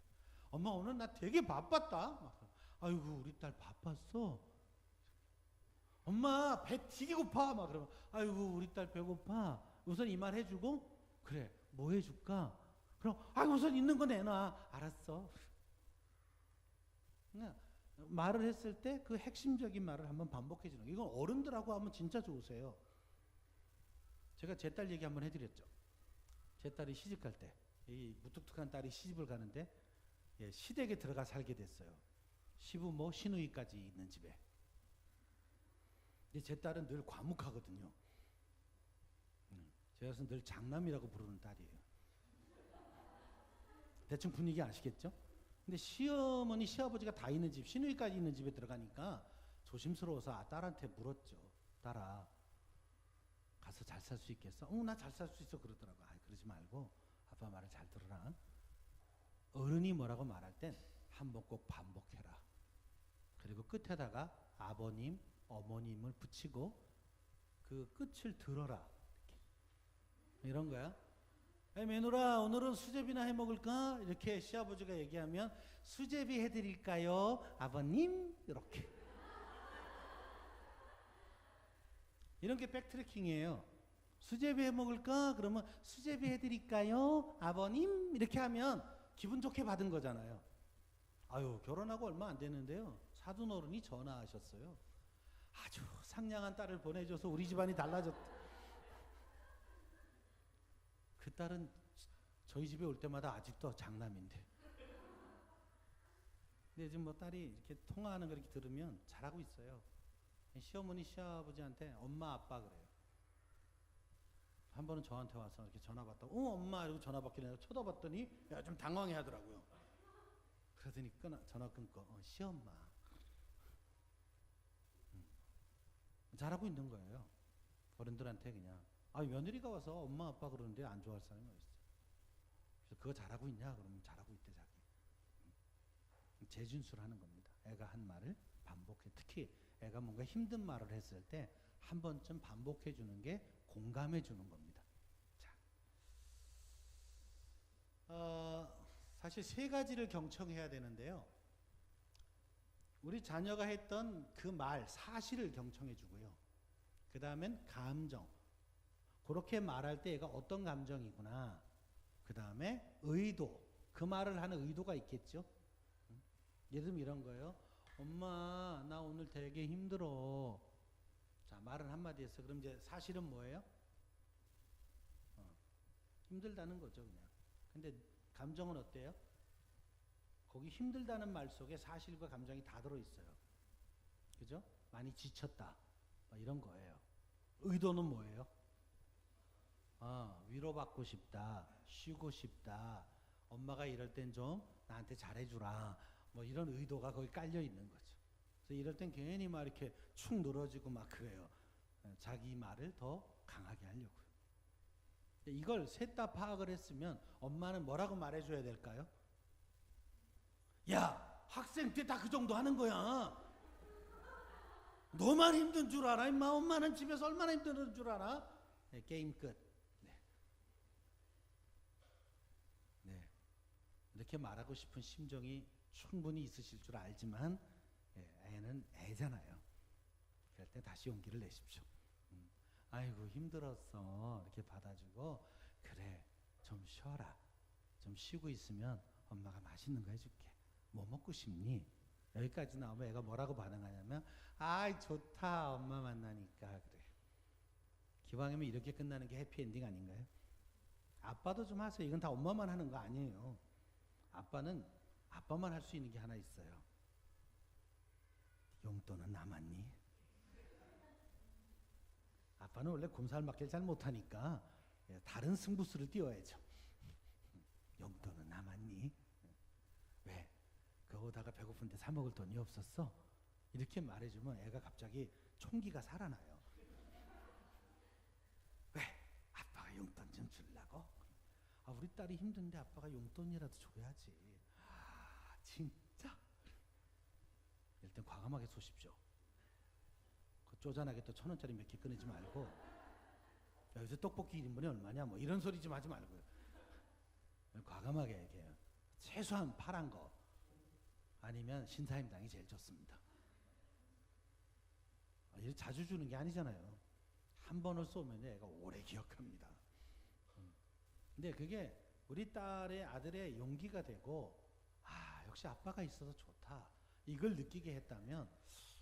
Speaker 1: 엄마 오늘 나 되게 바빴다. 아이고 우리 딸 바빴어. 엄마 배 되게 고파. 막 그러면 아이고 우리 딸 배고파. 우선 이 말 해주고 그래 뭐 해줄까? 그럼 우선 있는 거 내놔. 알았어. 그러니까 말을 했을 때 그 핵심적인 말을 한번 반복해 주는 거. 이건 어른들하고 하면 진짜 좋으세요. 제가 제 딸 얘기 한번 해드렸죠. 제 딸이 시집 갈 때, 이 무뚝뚝한 딸이 시집을 가는데 시댁에 들어가 살게 됐어요. 시부모, 시누이까지 있는 집에. 근데 제 딸은 늘 과묵하거든요. 제가 늘 장남이라고 부르는 딸이에요. 대충 분위기 아시겠죠? 근데 시어머니, 시아버지가 다 있는 집, 시누이까지 있는 집에 들어가니까 조심스러워서 딸한테 물었죠. 딸아, 가서 잘 살 수 있겠어? 나 잘 살 수 있어 그러더라고. 그러지 말고 아빠 말을 잘 들어라. 어른이 뭐라고 말할 땐 한번 꼭 반복해라. 그리고 끝에다가 아버님, 어머님을 붙이고 그 끝을 들어라. 이런 거야. 며느라 오늘은 수제비나 해 먹을까? 이렇게 시아버지가 얘기하면 수제비 해드릴까요? 아버님? 이렇게. 이런 게 백트래킹이에요. 수제비 해 먹을까? 그러면 수제비 해드릴까요? 아버님? 이렇게 하면 기분 좋게 받은 거잖아요. 결혼하고 얼마 안 됐는데요. 사돈 어른이 전화하셨어요. 아주 상냥한 딸을 보내줘서 우리 집안이 달라졌다. 그 딸은 저희 집에 올 때마다 아직도 장남인데. 근데 요즘 딸이 이렇게 통화하는 거 이렇게 들으면 잘하고 있어요. 시어머니, 시아버지한테 엄마, 아빠 그래요. 한 번은 저한테 와서 이렇게 전화 받다가 엄마 이러고 전화 받길래 내가 쳐다봤더니 좀 당황해 하더라고요. 그러더니 전화 끊고 시엄마. 잘하고 있는 거예요. 어른들한테 그냥 며느리가 와서 엄마 아빠 그러는데 안 좋아할 사람이 어디 있어. 그래서 그거 잘하고 있냐? 그러면 잘하고 있대 자기. 재준술하는 겁니다. 애가 한 말을 반복해. 특히 애가 뭔가 힘든 말을 했을 때 한 번쯤 반복해 주는 게 공감해 주는 겁니다. 자, 사실 세 가지를 경청해야 되는데요. 우리 자녀가 했던 그 말, 사실을 경청해 주고요. 그 다음엔 감정. 그렇게 말할 때 얘가 어떤 감정이구나. 그 다음에 의도. 그 말을 하는 의도가 있겠죠. 예를 들면 이런 거예요. 엄마, 나 오늘 되게 힘들어. 자, 말은 한마디 했어. 그럼 이제 사실은 뭐예요? 힘들다는 거죠, 그냥. 근데 감정은 어때요? 거기 힘들다는 말 속에 사실과 감정이 다 들어있어요. 그죠? 많이 지쳤다. 이런 거예요. 의도는 뭐예요? 위로받고 싶다. 쉬고 싶다. 엄마가 이럴 땐 좀 나한테 잘해주라. 이런 의도가 거기 깔려 있는 거죠. 그래서 이럴 땐 괜히 막 이렇게 축 늘어지고 막 그래요. 자기 말을 더 강하게 하려고요. 이걸 셋 다 파악을 했으면 엄마는 뭐라고 말해줘야 될까요? 야, 학생 때 다 그 정도 하는 거야. 너만 힘든 줄 알아? 임마, 엄마는 집에서 얼마나 힘든 줄 알아? 네, 게임 끝. 네. 네. 이렇게 말하고 싶은 심정이 충분히 있으실 줄 알지만 애는 애잖아요. 그럴 때 다시 용기를 내십시오. 아이고 힘들었어 이렇게 받아주고 그래 좀 쉬어라. 좀 쉬고 있으면 엄마가 맛있는 거 해줄게. 뭐 먹고 싶니? 여기까지 나오면 애가 뭐라고 반응하냐면 아이 좋다 엄마 만나니까 그래. 기왕이면 이렇게 끝나는 게 해피엔딩 아닌가요? 아빠도 좀 하세요. 이건 다 엄마만 하는 거 아니에요. 아빠는 아빠만 할 수 있는 게 하나 있어요. 용돈은 남았니? 아빠는 원래 곰살맞기를 잘 못하니까 다른 승부수를 띄워야죠. 용돈은 남았니? 왜? 그거다가 배고픈데 사 먹을 돈이 없었어? 이렇게 말해주면 애가 갑자기 총기가 살아나요. 왜? 아빠가 용돈 좀 주려고? 아, 우리 딸이 힘든데 아빠가 용돈이라도 줘야지. 아, 진짜? 일단 과감하게 쏘십시오. 그 쪼잔하게 또 1,000원짜리 몇 개 꺼내지 말고 여기서 떡볶이 1인분이 얼마냐 뭐 이런 소리 좀 하지 말고요. 과감하게 얘기해요. 최소한 파란 거 아니면 신사임당이 제일 좋습니다. 이렇게 자주 주는 게 아니잖아요. 한 번을 쏘면 애가 오래 기억합니다. 근데 그게 우리 딸의 아들의 용기가 되고 아 역시 아빠가 있어서 좋다 이걸 느끼게 했다면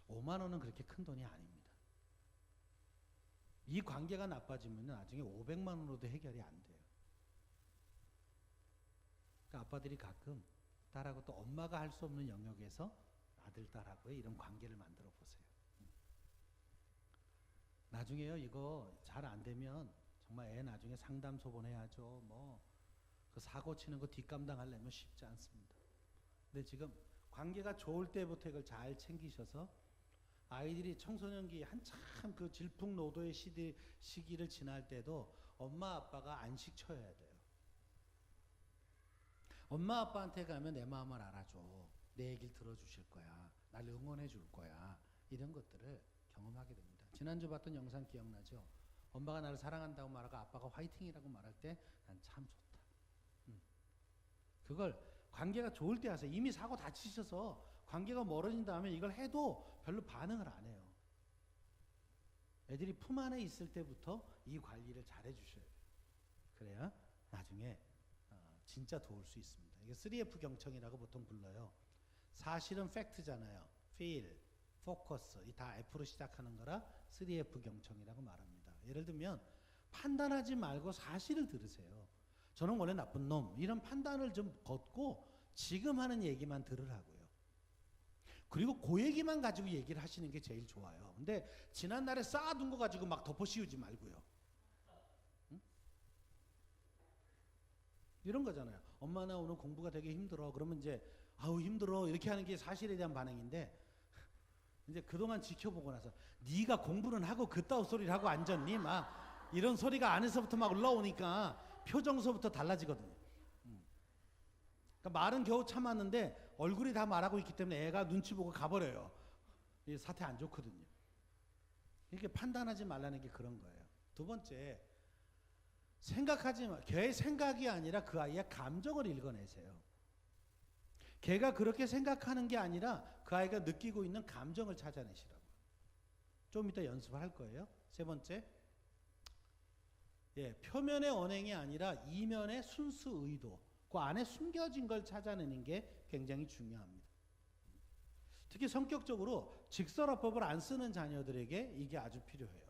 Speaker 1: 5만 원은 그렇게 큰 돈이 아닙니다. 이 관계가 나빠지면 나중에 500만 원으로도 해결이 안 돼요. 그러니까 아빠들이 가끔 딸하고 또 엄마가 할 수 없는 영역에서 아들 딸하고의 이런 관계를 만들어 보세요. 나중에요 이거 잘 안 되면 정말 애 나중에 상담소 보내야죠. 뭐 그 사고 치는 거 뒷감당하려면 쉽지 않습니다. 근데 지금 관계가 좋을 때부터 이걸 잘 챙기셔서 아이들이 청소년기 한참 그 질풍노도의 시기를 지날 때도 엄마 아빠가 안 식혀야 돼요. 엄마 아빠한테 가면 내 마음을 알아줘. 내 얘기를 들어주실 거야. 날 응원해 줄 거야. 이런 것들을 경험하게 됩니다. 지난주 봤던 영상 기억나죠? 엄마가 나를 사랑한다고 말하고 아빠가 화이팅이라고 말할 때 난 참 좋다. 그걸 관계가 좋을 때 하세요. 이미 사고 다치셔서 관계가 멀어진 다음에 이걸 해도 별로 반응을 안 해요. 애들이 품 안에 있을 때부터 이 관리를 잘 해주셔야 돼요. 그래야 나중에 진짜 도울 수 있습니다. 이게 3F 경청이라고 보통 불러요. 사실은 팩트잖아요. feel, focus 이 다 F로 시작하는 거라 3F 경청이라고 말합니다. 예를 들면 판단하지 말고 사실을 들으세요. 저는 원래 나쁜 놈 이런 판단을 좀 걷고 지금 하는 얘기만 들으라고요. 그리고 그 얘기만 가지고 얘기를 하시는 게 제일 좋아요. 근데 지난날에 쌓아둔 거 가지고 막 덮어 씌우지 말고요. 응? 이런 거잖아요. 엄마 나 오늘 공부가 되게 힘들어. 그러면 이제 아우 힘들어 이렇게 하는 게 사실에 대한 반응인데 이제 그동안 지켜보고 나서 네가 공부는 하고 그따위 소리를 하고 앉았니? 막 이런 소리가 안에서부터 막 올라오니까 표정서부터 달라지거든요. 그러니까 말은 겨우 참았는데 얼굴이 다 말하고 있기 때문에 애가 눈치 보고 가버려요. 이 사태 안 좋거든요. 이렇게 판단하지 말라는 게 그런 거예요. 두 번째, 생각하지 마. 걔의 생각이 아니라 그 아이의 감정을 읽어내세요. 걔가 그렇게 생각하는 게 아니라 그 아이가 느끼고 있는 감정을 찾아내시라고. 좀 이따 연습을 할 거예요. 세 번째, 표면의 언행이 아니라 이면의 순수 의도, 그 안에 숨겨진 걸 찾아내는 게 굉장히 중요합니다. 특히 성격적으로 직설화법을 안 쓰는 자녀들에게 이게 아주 필요해요.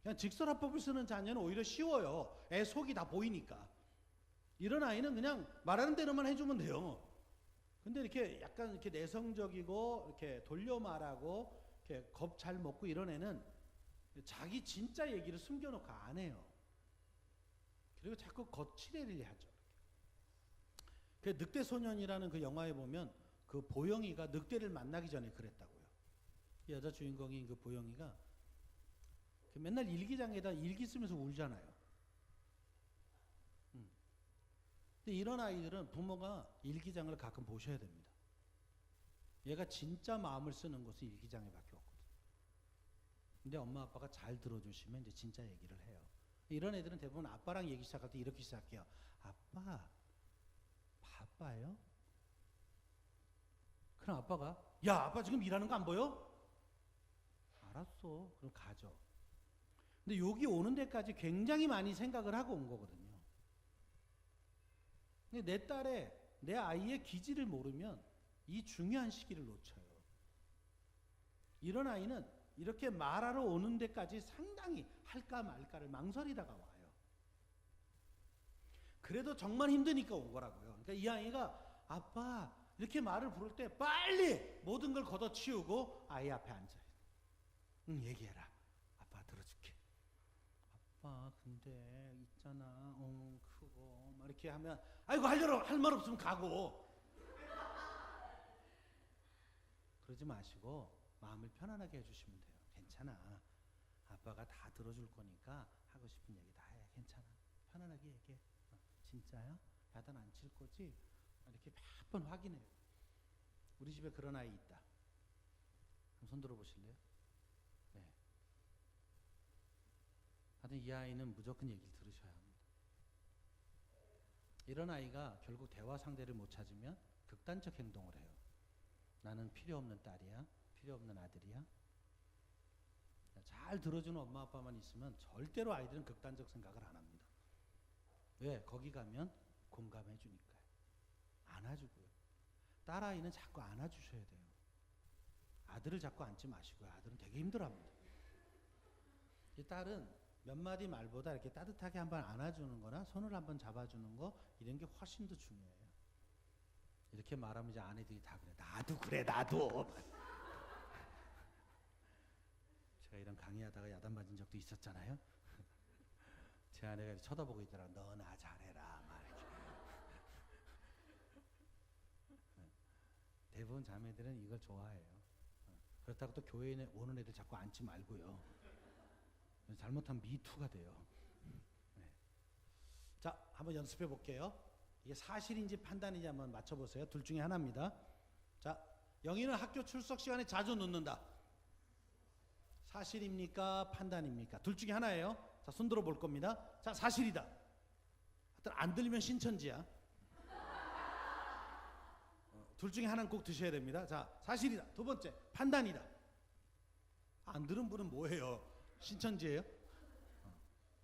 Speaker 1: 그냥 직설화법을 쓰는 자녀는 오히려 쉬워요. 애 속이 다 보이니까. 이런 아이는 그냥 말하는 대로만 해주면 돼요. 근데 이렇게 약간 이렇게 내성적이고 이렇게 돌려 말하고 이렇게 겁 잘 먹고 이런 애는 자기 진짜 얘기를 숨겨놓고 안 해요. 그리고 자꾸 거칠애를 하죠. 그 늑대소년이라는 그 영화에 보면 그 보영이가 늑대를 만나기 전에 그랬다고요. 여자 주인공인 그 보영이가 맨날 일기장에다 일기 쓰면서 울잖아요. 근데 이런 아이들은 부모가 일기장을 가끔 보셔야 됩니다. 얘가 진짜 마음을 쓰는 것은 일기장에밖에 없거든요. 근데 엄마 아빠가 잘 들어주시면 이제 진짜 얘기를 해요. 이런 애들은 대부분 아빠랑 얘기 시작할 때 이렇게 시작해요. 아빠, 바빠요? 그럼 아빠가, 야, 아빠 지금 일하는 거 안 보여? 알았어. 그럼 가죠. 근데 여기 오는 데까지 굉장히 많이 생각을 하고 온 거거든요. 근데 내 딸의, 내 아이의 기질을 모르면 이 중요한 시기를 놓쳐요. 이런 아이는 이렇게 말하러 오는 데까지 상당히 할까 말까를 망설이다가 와요. 그래도 정말 힘드니까 온 거라고요. 그러니까 이 아이가 아빠 이렇게 말을 부를 때 빨리 모든 걸 걷어치우고 아이 앞에 앉아요. 응, 얘기해라. 아빠 들어줄게. 아빠 근데 있잖아. 그거 막 이렇게 하면 아이고 할 말 없으면 가고. 그러지 마시고 마음을 편안하게 해주시면 돼요. 괜찮아. 아빠가 다 들어줄 거니까 하고 싶은 얘기 다 해. 괜찮아. 편안하게 얘기해. 진짜야? 야단 안 칠 거지? 이렇게 몇 번 확인해요. 우리 집에 그런 아이 있다. 한번 손 들어 보실래요? 네. 하여튼 이 아이는 무조건 얘기를 들으셔야 합니다. 이런 아이가 결국 대화 상대를 못 찾으면 극단적 행동을 해요. 나는 필요 없는 딸이야. 필요 없는 아들이야. 잘 들어주는 엄마 아빠만 있으면 절대로 아이들은 극단적 생각을 안 합니다. 왜? 거기 가면 공감해 주니까요. 안아주고요. 딸아이는 자꾸 안아주셔야 돼요. 아들을 자꾸 안지 마시고요. 아들은 되게 힘들어합니다. 이 딸은 몇 마디 말보다 이렇게 따뜻하게 한번 안아주는 거나 손을 한번 잡아주는 거 이런 게 훨씬 더 중요해요. 이렇게 말하면 이제 아내들이 다 그래. 나도 그래, 나도. 제가 이런 강의하다가 야단 맞은 적도 있었잖아요. 제 아내가 쳐다보고 있더라. 너 나 잘해라. 막 이렇게. 대부분 자매들은 이걸 좋아해요. 그렇다고 또 교회에 오는 애들 자꾸 앉지 말고요. 잘못하면 미투가 돼요. 네. 자, 한번 연습해 볼게요. 이게 사실인지 판단인지 한번 맞춰보세요. 둘 중에 하나입니다. 자, 영희는 학교 출석 시간에 자주 늦는다. 사실입니까? 판단입니까? 둘 중에 하나예요. 자, 손 들어 볼 겁니다. 자, 사실이다. 하여튼 안 들리면 신천지야. 둘 중에 하나는 꼭 드셔야 됩니다. 자, 사실이다. 두 번째, 판단이다. 안 들은 분은 뭐예요? 신천지예요?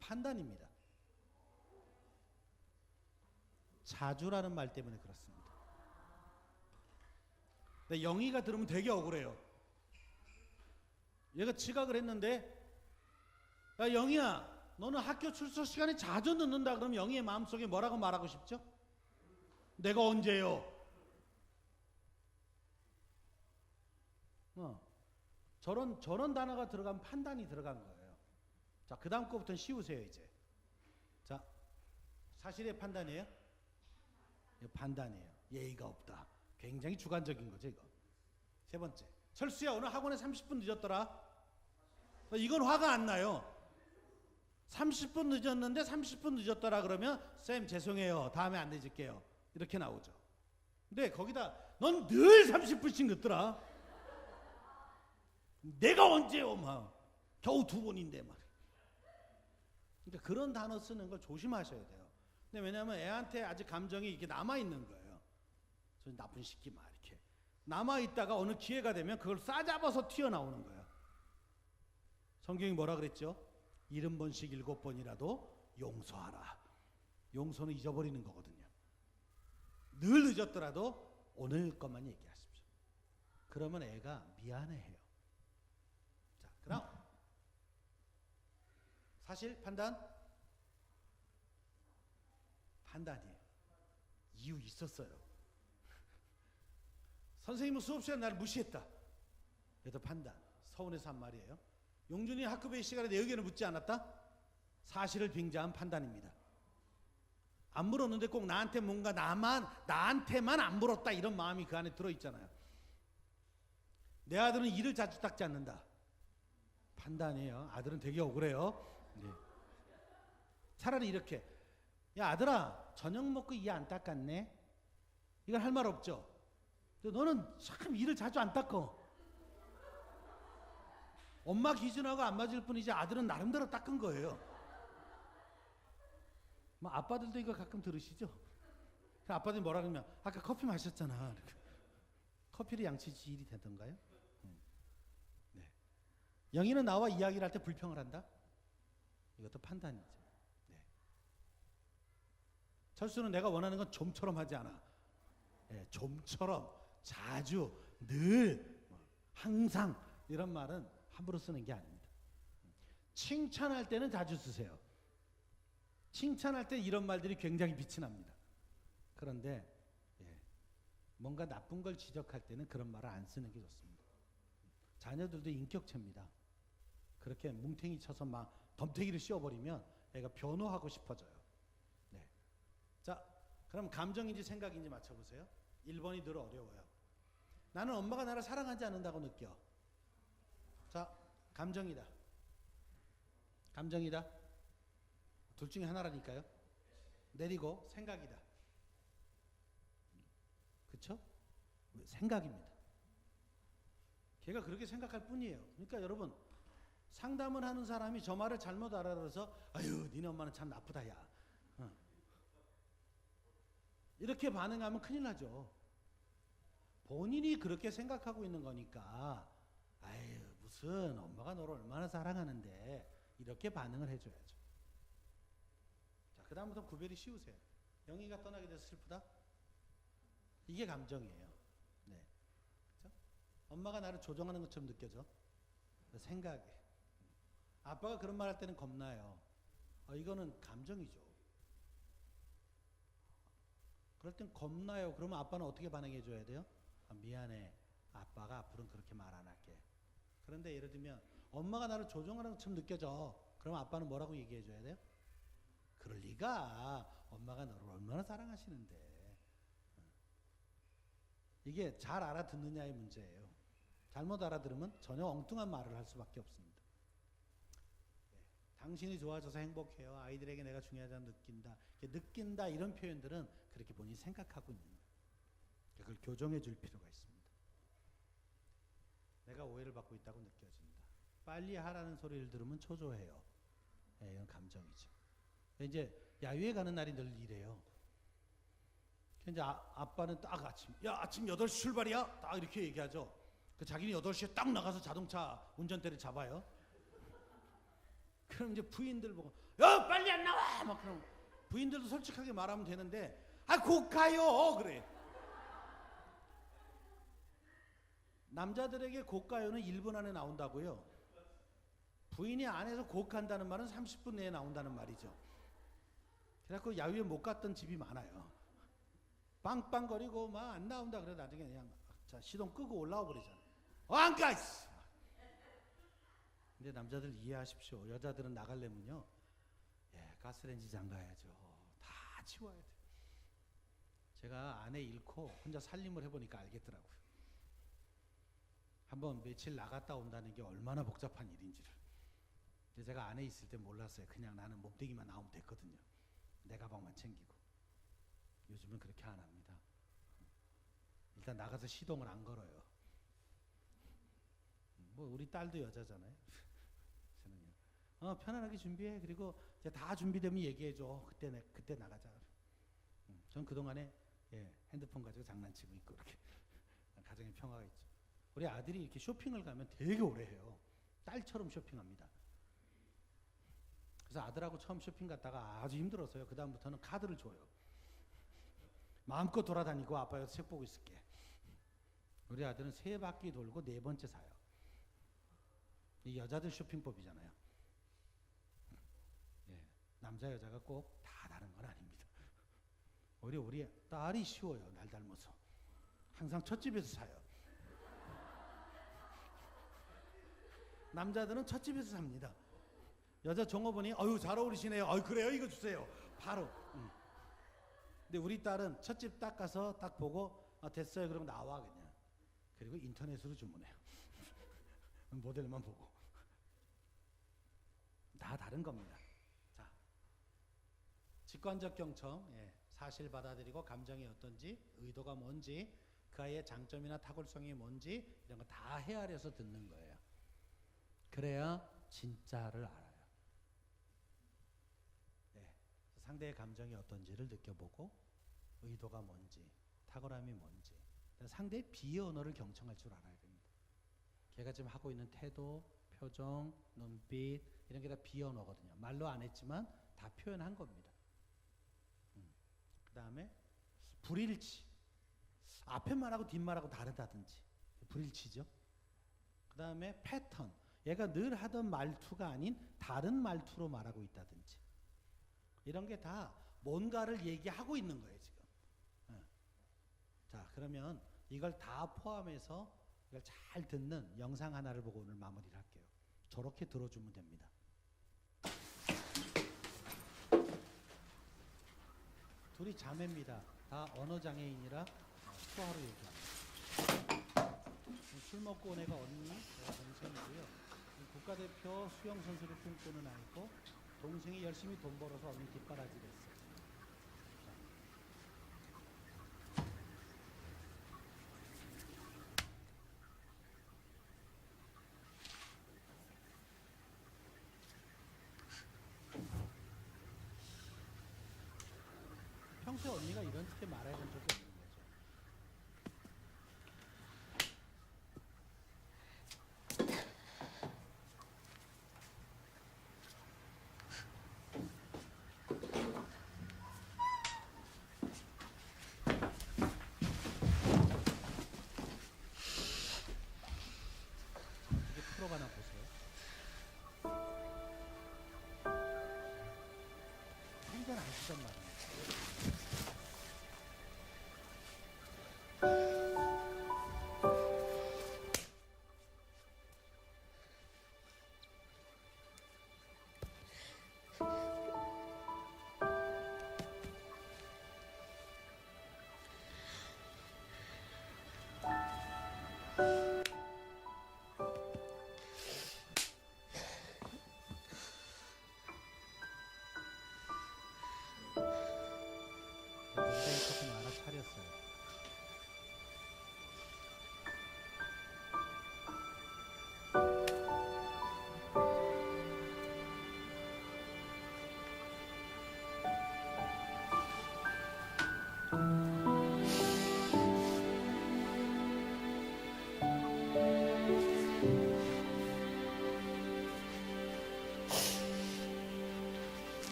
Speaker 1: 판단입니다. 자주라는 말 때문에 그렇습니다. 근데 영희가 들으면 되게 억울해요. 얘가 지각을 했는데, 야 영희야, 너는 학교 출석 시간에 자주 늦는다. 그러면 영희의 마음속에 뭐라고 말하고 싶죠? 내가 언제요? 저런 단어가 들어가면 판단이 들어간 거예요. 자, 그 다음 거부터는 씌우세요 이제. 자, 사실의 판단이에요? 이거 판단이에요. 예의가 없다. 굉장히 주관적인 거죠 이거. 세 번째, 철수야 오늘 학원에 30분 늦었더라. 이건 화가 안 나요. 30분 늦었는데 30분 늦었더라 그러면 쌤 죄송해요. 다음에 안 늦을게요. 이렇게 나오죠. 근데 거기다 넌 늘 30분씩 늦더라. 내가 언제요? 막 겨우 2번인데 막. 그러니까 그런 단어 쓰는 걸 조심하셔야 돼요. 근데 왜냐하면 애한테 아직 감정이 이렇게 남아 있는 거예요. 저 나쁜 새끼 막 이렇게 남아 있다가 어느 기회가 되면 그걸 싸잡아서 튀어나오는 거예요. 성경이 뭐라 그랬죠? 70번씩 7번이라도 용서하라. 용서는 잊어버리는 거거든요. 늘 늦었더라도 오늘 것만 얘기하십시오. 그러면 애가 미안해해요. 자, 그럼 사실 판단? 판단이에요. 이유 있었어요. 선생님은 수업 시간에 나를 무시했다. 그래도 판단. 서운해서 한 말이에요. 용준이 학급회의 시간에 내 의견을 묻지 않았다? 사실을 빙자한 판단입니다. 안 물었는데 꼭 나한테 뭔가 나한테만 안 물었다 이런 마음이 그 안에 들어있잖아요. 내 아들은 이를 자주 닦지 않는다. 판단이에요. 아들은 되게 억울해요. 네. 차라리 이렇게, 야 아들아 저녁 먹고 이 안 닦았네? 이건 할 말 없죠. 근데 너는 참 이를 자주 안 닦어. 엄마 기준하고 안 맞을 뿐이지 아들은 나름대로 닦은 거예요. 뭐 아빠들도 이거 가끔 들으시죠? 아빠들이 뭐라 그러면 아까 커피 마셨잖아. 커피를 양치 지일이 되던가요? 네. 영희는 나와 이야기를 할 때 불평을 한다? 이것도 판단이죠. 네. 철수는 내가 원하는 건 좀처럼 하지 않아. 네, 좀처럼 자주 늘 항상 이런 말은 함부로 쓰는 게 아닙니다. 칭찬할 때는 자주 쓰세요. 칭찬할 때 이런 말들이 굉장히 빛이 납니다. 그런데 뭔가 나쁜 걸 지적할 때는 그런 말을 안 쓰는 게 좋습니다. 자녀들도 인격체입니다. 그렇게 뭉탱이 쳐서 막 덤태기를 씌워버리면 애가 변호하고 싶어져요. 네. 자, 그럼 감정인지 생각인지 맞춰보세요. 1번이 늘 어려워요. 나는 엄마가 나를 사랑하지 않는다고 느껴. 자, 감정이다. 감정이다. 둘 중에 하나라니까요. 내리고 생각이다. 그쵸? 생각입니다. 걔가 그렇게 생각할 뿐이에요. 그러니까 여러분 상담을 하는 사람이 저 말을 잘못 알아들어서 아유 니네 엄마는 참 나쁘다 야 이렇게 반응하면 큰일 나죠. 본인이 그렇게 생각하고 있는 거니까 아유 무슨 엄마가 너를 얼마나 사랑하는데 이렇게 반응을 해줘야죠. 자, 그 다음부터 구별이 쉬우세요. 영희가 떠나게 돼서 슬프다? 이게 감정이에요. 네. 그렇죠? 엄마가 나를 조종하는 것처럼 느껴져. 생각에. 아빠가 그런 말 할 때는 겁나요. 이거는 감정이죠. 그럴 땐 겁나요. 그러면 아빠는 어떻게 반응해 줘야 돼요? 미안해. 아빠가 앞으로는 그렇게 말 안 할게. 그런데 예를 들면 엄마가 나를 조종하는 것처럼 느껴져. 그러면 아빠는 뭐라고 얘기해 줘야 돼요? 그럴 리가. 엄마가 너를 얼마나 사랑하시는데. 이게 잘 알아듣느냐의 문제예요. 잘못 알아들으면 전혀 엉뚱한 말을 할 수밖에 없습니다. 네. 당신이 좋아져서 행복해요. 아이들에게 내가 중요하다고 느낀다. 느낀다 이런 표현들은 그렇게 본인이 생각하고 있는 거예요. 그걸 교정해 줄 필요가 있습니다. 내가 오해를 받고 있다고 느껴진다. 빨리 하라는 소리를 들으면 초조해요. 네, 이건 감정이죠. 이제 야유회 가는 날이 늘 이래요. 이제 아빠는 딱 아침 8시 출발이야? 딱 이렇게 얘기하죠. 자기는 8시에 딱 나가서 자동차 운전대를 잡아요. 그럼 이제 부인들 보고 야 빨리 안 나와! 막 그럼 부인들도 솔직하게 말하면 되는데 곧 가요! 그래. 남자들에게 곧 가요는 1분 안에 나온다고요. 부인이 안에서 곧 간다는 말은 30분 내에 나온다는 말이죠. 그래갖고 야유회 못 갔던 집이 많아요. 빵빵거리고 막 안 나온다 그래 나중에 그냥 자 시동 끄고 올라와 버리잖아. 안 가! 근데 남자들 이해하십시오. 여자들은 나가려면요. 가스레인지 장가야죠. 다 치워야 돼. 제가 아내 잃고 혼자 살림을 해보니까 알겠더라고요. 한번 며칠 나갔다 온다는 게 얼마나 복잡한 일인지를. 근데 제가 아내 있을 때 몰랐어요. 그냥 나는 몸뚱이만 나오면 됐거든요. 내 가방만 챙기고. 요즘은 그렇게 안 합니다. 일단 나가서 시동을 안 걸어요. 뭐 우리 딸도 여자잖아요. 저는요. 편안하게 준비해. 그리고 이제 다 준비되면 얘기해줘. 그때 나가자. 전 그동안에 핸드폰 가지고 장난치고 있고 이렇게 가정의 평화가 있죠. 우리 아들이 이렇게 쇼핑을 가면 되게 오래 해요. 딸처럼 쇼핑합니다. 그래서 아들하고 처음 쇼핑 갔다가 아주 힘들었어요. 그 다음부터는 카드를 줘요. 마음껏 돌아다니고 아빠 여기서 책 보고 있을게. 우리 아들은 3바퀴 돌고 4번째 사요. 이 여자들 쇼핑법이잖아요. 남자 여자가 꼭 다 다른 건 아닙니다. 오히려 우리 딸이 쉬워요. 날 닮아서. 항상 첫 집에서 사요. 남자들은 첫 집에서 삽니다. 여자 종업원이 아유 잘 어울리시네요. 아유 그래요? 이거 주세요. 바로. 근데 우리 딸은 첫 집 딱 가서 딱 보고 됐어요. 그럼 나와 그냥. 그리고 인터넷으로 주문해요. 모델만 보고. 다 다른 겁니다. 자, 직관적 경청, 예, 사실 받아들이고 감정이 어떤지, 의도가 뭔지, 그 아이의 장점이나 탁월성이 뭔지 이런 거 다 헤아려서 듣는 거예요. 그래야 진짜를 알아요. 예, 상대의 감정이 어떤지를 느껴보고 의도가 뭔지, 탁월함이 뭔지, 상대의 비언어를 경청할 줄 알아야 됩니다. 걔가 지금 하고 있는 태도, 표정, 눈빛 이런 게 다 비언어거든요. 말로 안 했지만 다 표현한 겁니다. 그 다음에 불일치. 앞에 말하고 뒷말하고 다르다든지 불일치죠. 그 다음에 패턴. 얘가 늘 하던 말투가 아닌 다른 말투로 말하고 있다든지 이런 게 다 뭔가를 얘기하고 있는 거예요 지금. 자, 그러면 이걸 다 포함해서 이걸 잘 듣는 영상 하나를 보고 오늘 마무리를 할게요. 저렇게 들어주면 됩니다. 둘이 자매입니다. 다 언어장애인이라 수화로 얘기합니다. 술 먹고 온 애가 언니, 동생이고요. 국가대표 수영 선수를 꿈꾸는 아이고, 동생이 열심히 돈 벌어서 언니 뒷바라지를 했어요. 평소에 언니가 이렇게 말해본 적이 없는 거죠. 이게 풀어가나 보세요. 한잔 안 쓰단 말이에요.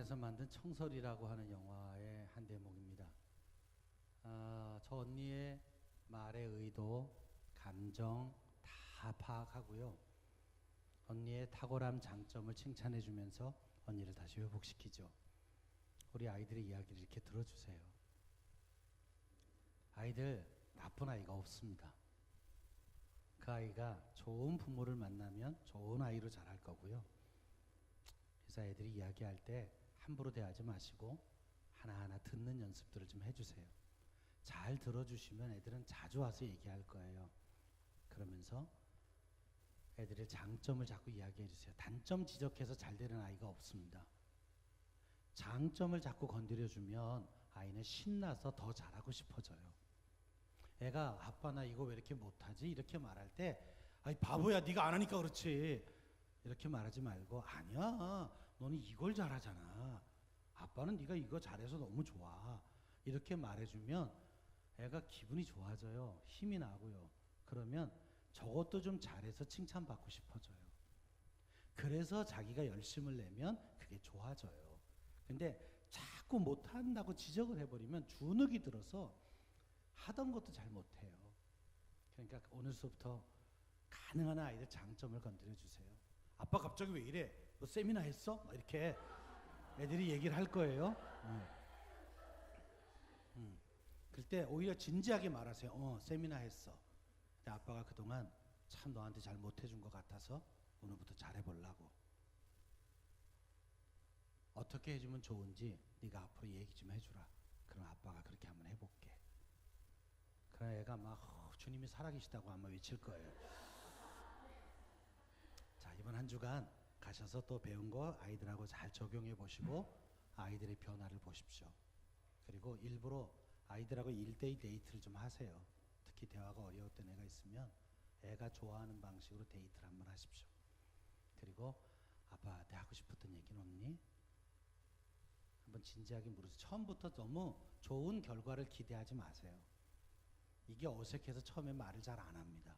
Speaker 1: 대만에서 만든 청설이라고 하는 영화의 한 대목입니다. 저 언니의 말의 의도, 감정 다 파악하고요. 언니의 탁월한 장점을 칭찬해주면서 언니를 다시 회복시키죠. 우리 아이들의 이야기를 이렇게 들어주세요. 아이들 나쁜 아이가 없습니다. 그 아이가 좋은 부모를 만나면 좋은 아이로 자랄 거고요. 그래서 애들이 이야기할 때 함부로 대하지 마시고 하나하나 듣는 연습들을 좀 해주세요. 잘 들어주시면 애들은 자주 와서 얘기할 거예요. 그러면서 애들의 장점을 자꾸 이야기해 주세요. 단점 지적해서 잘 되는 아이가 없습니다. 장점을 자꾸 건드려주면 아이는 신나서 더 잘하고 싶어져요. 애가 아빠 나 이거 왜 이렇게 못하지? 이렇게 말할 때 아이 바보야 네가 안 하니까 그렇지 이렇게 말하지 말고 아니야 너는 이걸 잘하잖아. 아빠는 네가 이거 잘해서 너무 좋아. 이렇게 말해주면 애가 기분이 좋아져요. 힘이 나고요. 그러면 저것도 좀 잘해서 칭찬받고 싶어져요. 그래서 자기가 열심을 내면 그게 좋아져요. 근데 자꾸 못한다고 지적을 해버리면 주눅이 들어서 하던 것도 잘 못해요. 그러니까 오늘 수업부터 가능한 아이들 장점을 건드려 주세요. 아빠 갑자기 왜 이래? 너 세미나 했어? 막 이렇게 애들이 얘기를 할 거예요. 그때 오히려 진지하게 말하세요. 세미나 했어. 근데 아빠가 그동안 참 너한테 잘 못해준 것 같아서 오늘부터 잘해보려고. 어떻게 해주면 좋은지 네가 앞으로 얘기 좀 해주라. 그럼 아빠가 그렇게 한번 해볼게. 그럼 애가 막 주님이 살아계시다고 아마 외칠 거예요. 자, 이번 한 주간 가셔서 또 배운 거 아이들하고 잘 적용해 보시고 아이들의 변화를 보십시오. 그리고 일부러 아이들하고 1대1 데이트를 좀 하세요. 특히 대화가 어려웠던 애가 있으면 애가 좋아하는 방식으로 데이트를 한번 하십시오. 그리고 아빠한테 하고 싶었던 얘기는 없니? 한번 진지하게 물으세요. 처음부터 너무 좋은 결과를 기대하지 마세요. 이게 어색해서 처음에 말을 잘 안 합니다.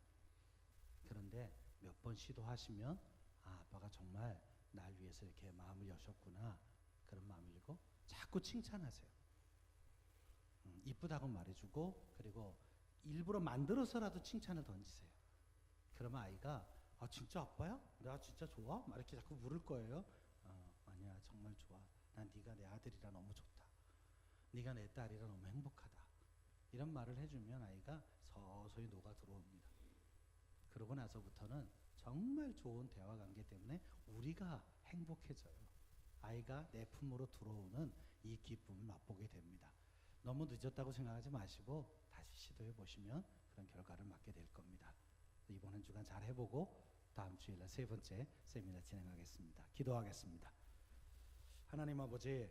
Speaker 1: 그런데 몇 번 시도하시면 아빠가 정말 날 위해서 이렇게 마음을 여셨구나 그런 마음을 열고 자꾸 칭찬하세요. 이쁘다고 말해주고 그리고 일부러 만들어서라도 칭찬을 던지세요. 그러면 아이가 진짜 아빠야? 내가 진짜 좋아? 막 이렇게 자꾸 물을 거예요. 아니야 정말 좋아. 난 네가 내 아들이라 너무 좋다. 네가 내 딸이라 너무 행복하다. 이런 말을 해주면 아이가 서서히 녹아 들어옵니다. 그러고 나서부터는 정말 좋은 대화 관계 때문에 우리가 행복해져요. 아이가 내 품으로 들어오는 이 기쁨을 맛보게 됩니다. 너무 늦었다고 생각하지 마시고 다시 시도해 보시면 그런 결과를 맞게 될 겁니다. 이번 한 주간 잘 해보고 다음 주일날 3번째 세미나 진행하겠습니다. 기도하겠습니다. 하나님 아버지,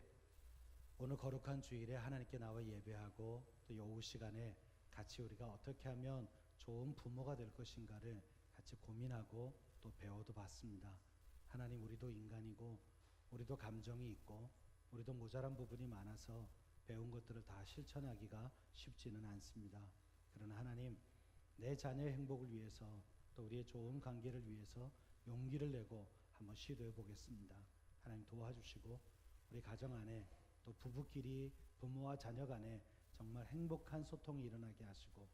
Speaker 1: 오늘 거룩한 주일에 하나님께 나와 예배하고 또 오후 시간에 같이 우리가 어떻게 하면 좋은 부모가 될 것인가를 같이 고민하고 또 배워도 봤습니다. 하나님, 우리도 인간이고 우리도 감정이 있고 우리도 모자란 부분이 많아서 배운 것들을 다 실천하기가 쉽지는 않습니다. 그러나 하나님, 내 자녀의 행복을 위해서 또 우리의 좋은 관계를 위해서 용기를 내고 한번 시도해 보겠습니다. 하나님 도와주시고 우리 가정 안에 또 부부끼리 부모와 자녀 간에 정말 행복한 소통이 일어나게 하시고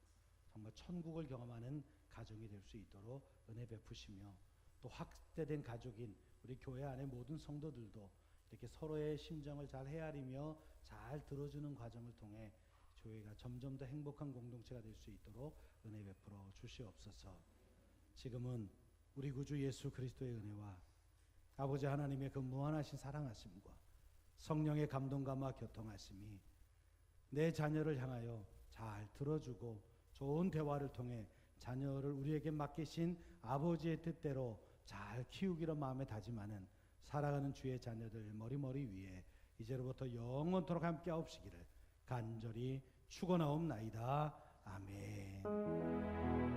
Speaker 1: 정말 천국을 경험하는 가정이 될 수 있도록 은혜 베푸시며 또 확대된 가족인 우리 교회 안의 모든 성도들도 이렇게 서로의 심정을 잘 헤아리며 잘 들어주는 과정을 통해 교회가 점점 더 행복한 공동체가 될 수 있도록 은혜 베풀어 주시옵소서. 지금은 우리 구주 예수 그리스도의 은혜와 아버지 하나님의 그 무한하신 사랑하심과 성령의 감동감화 교통하심이 내 자녀를 향하여 잘 들어주고 좋은 대화를 통해 자녀를 우리에게 맡기신 아버지의 뜻대로 잘 키우기로 마음에 다짐하는 살아가는 주의 자녀들 머리머리 위에 이제로부터 영원토록 함께 하옵시기를 간절히 축원하옵나이다. 아멘.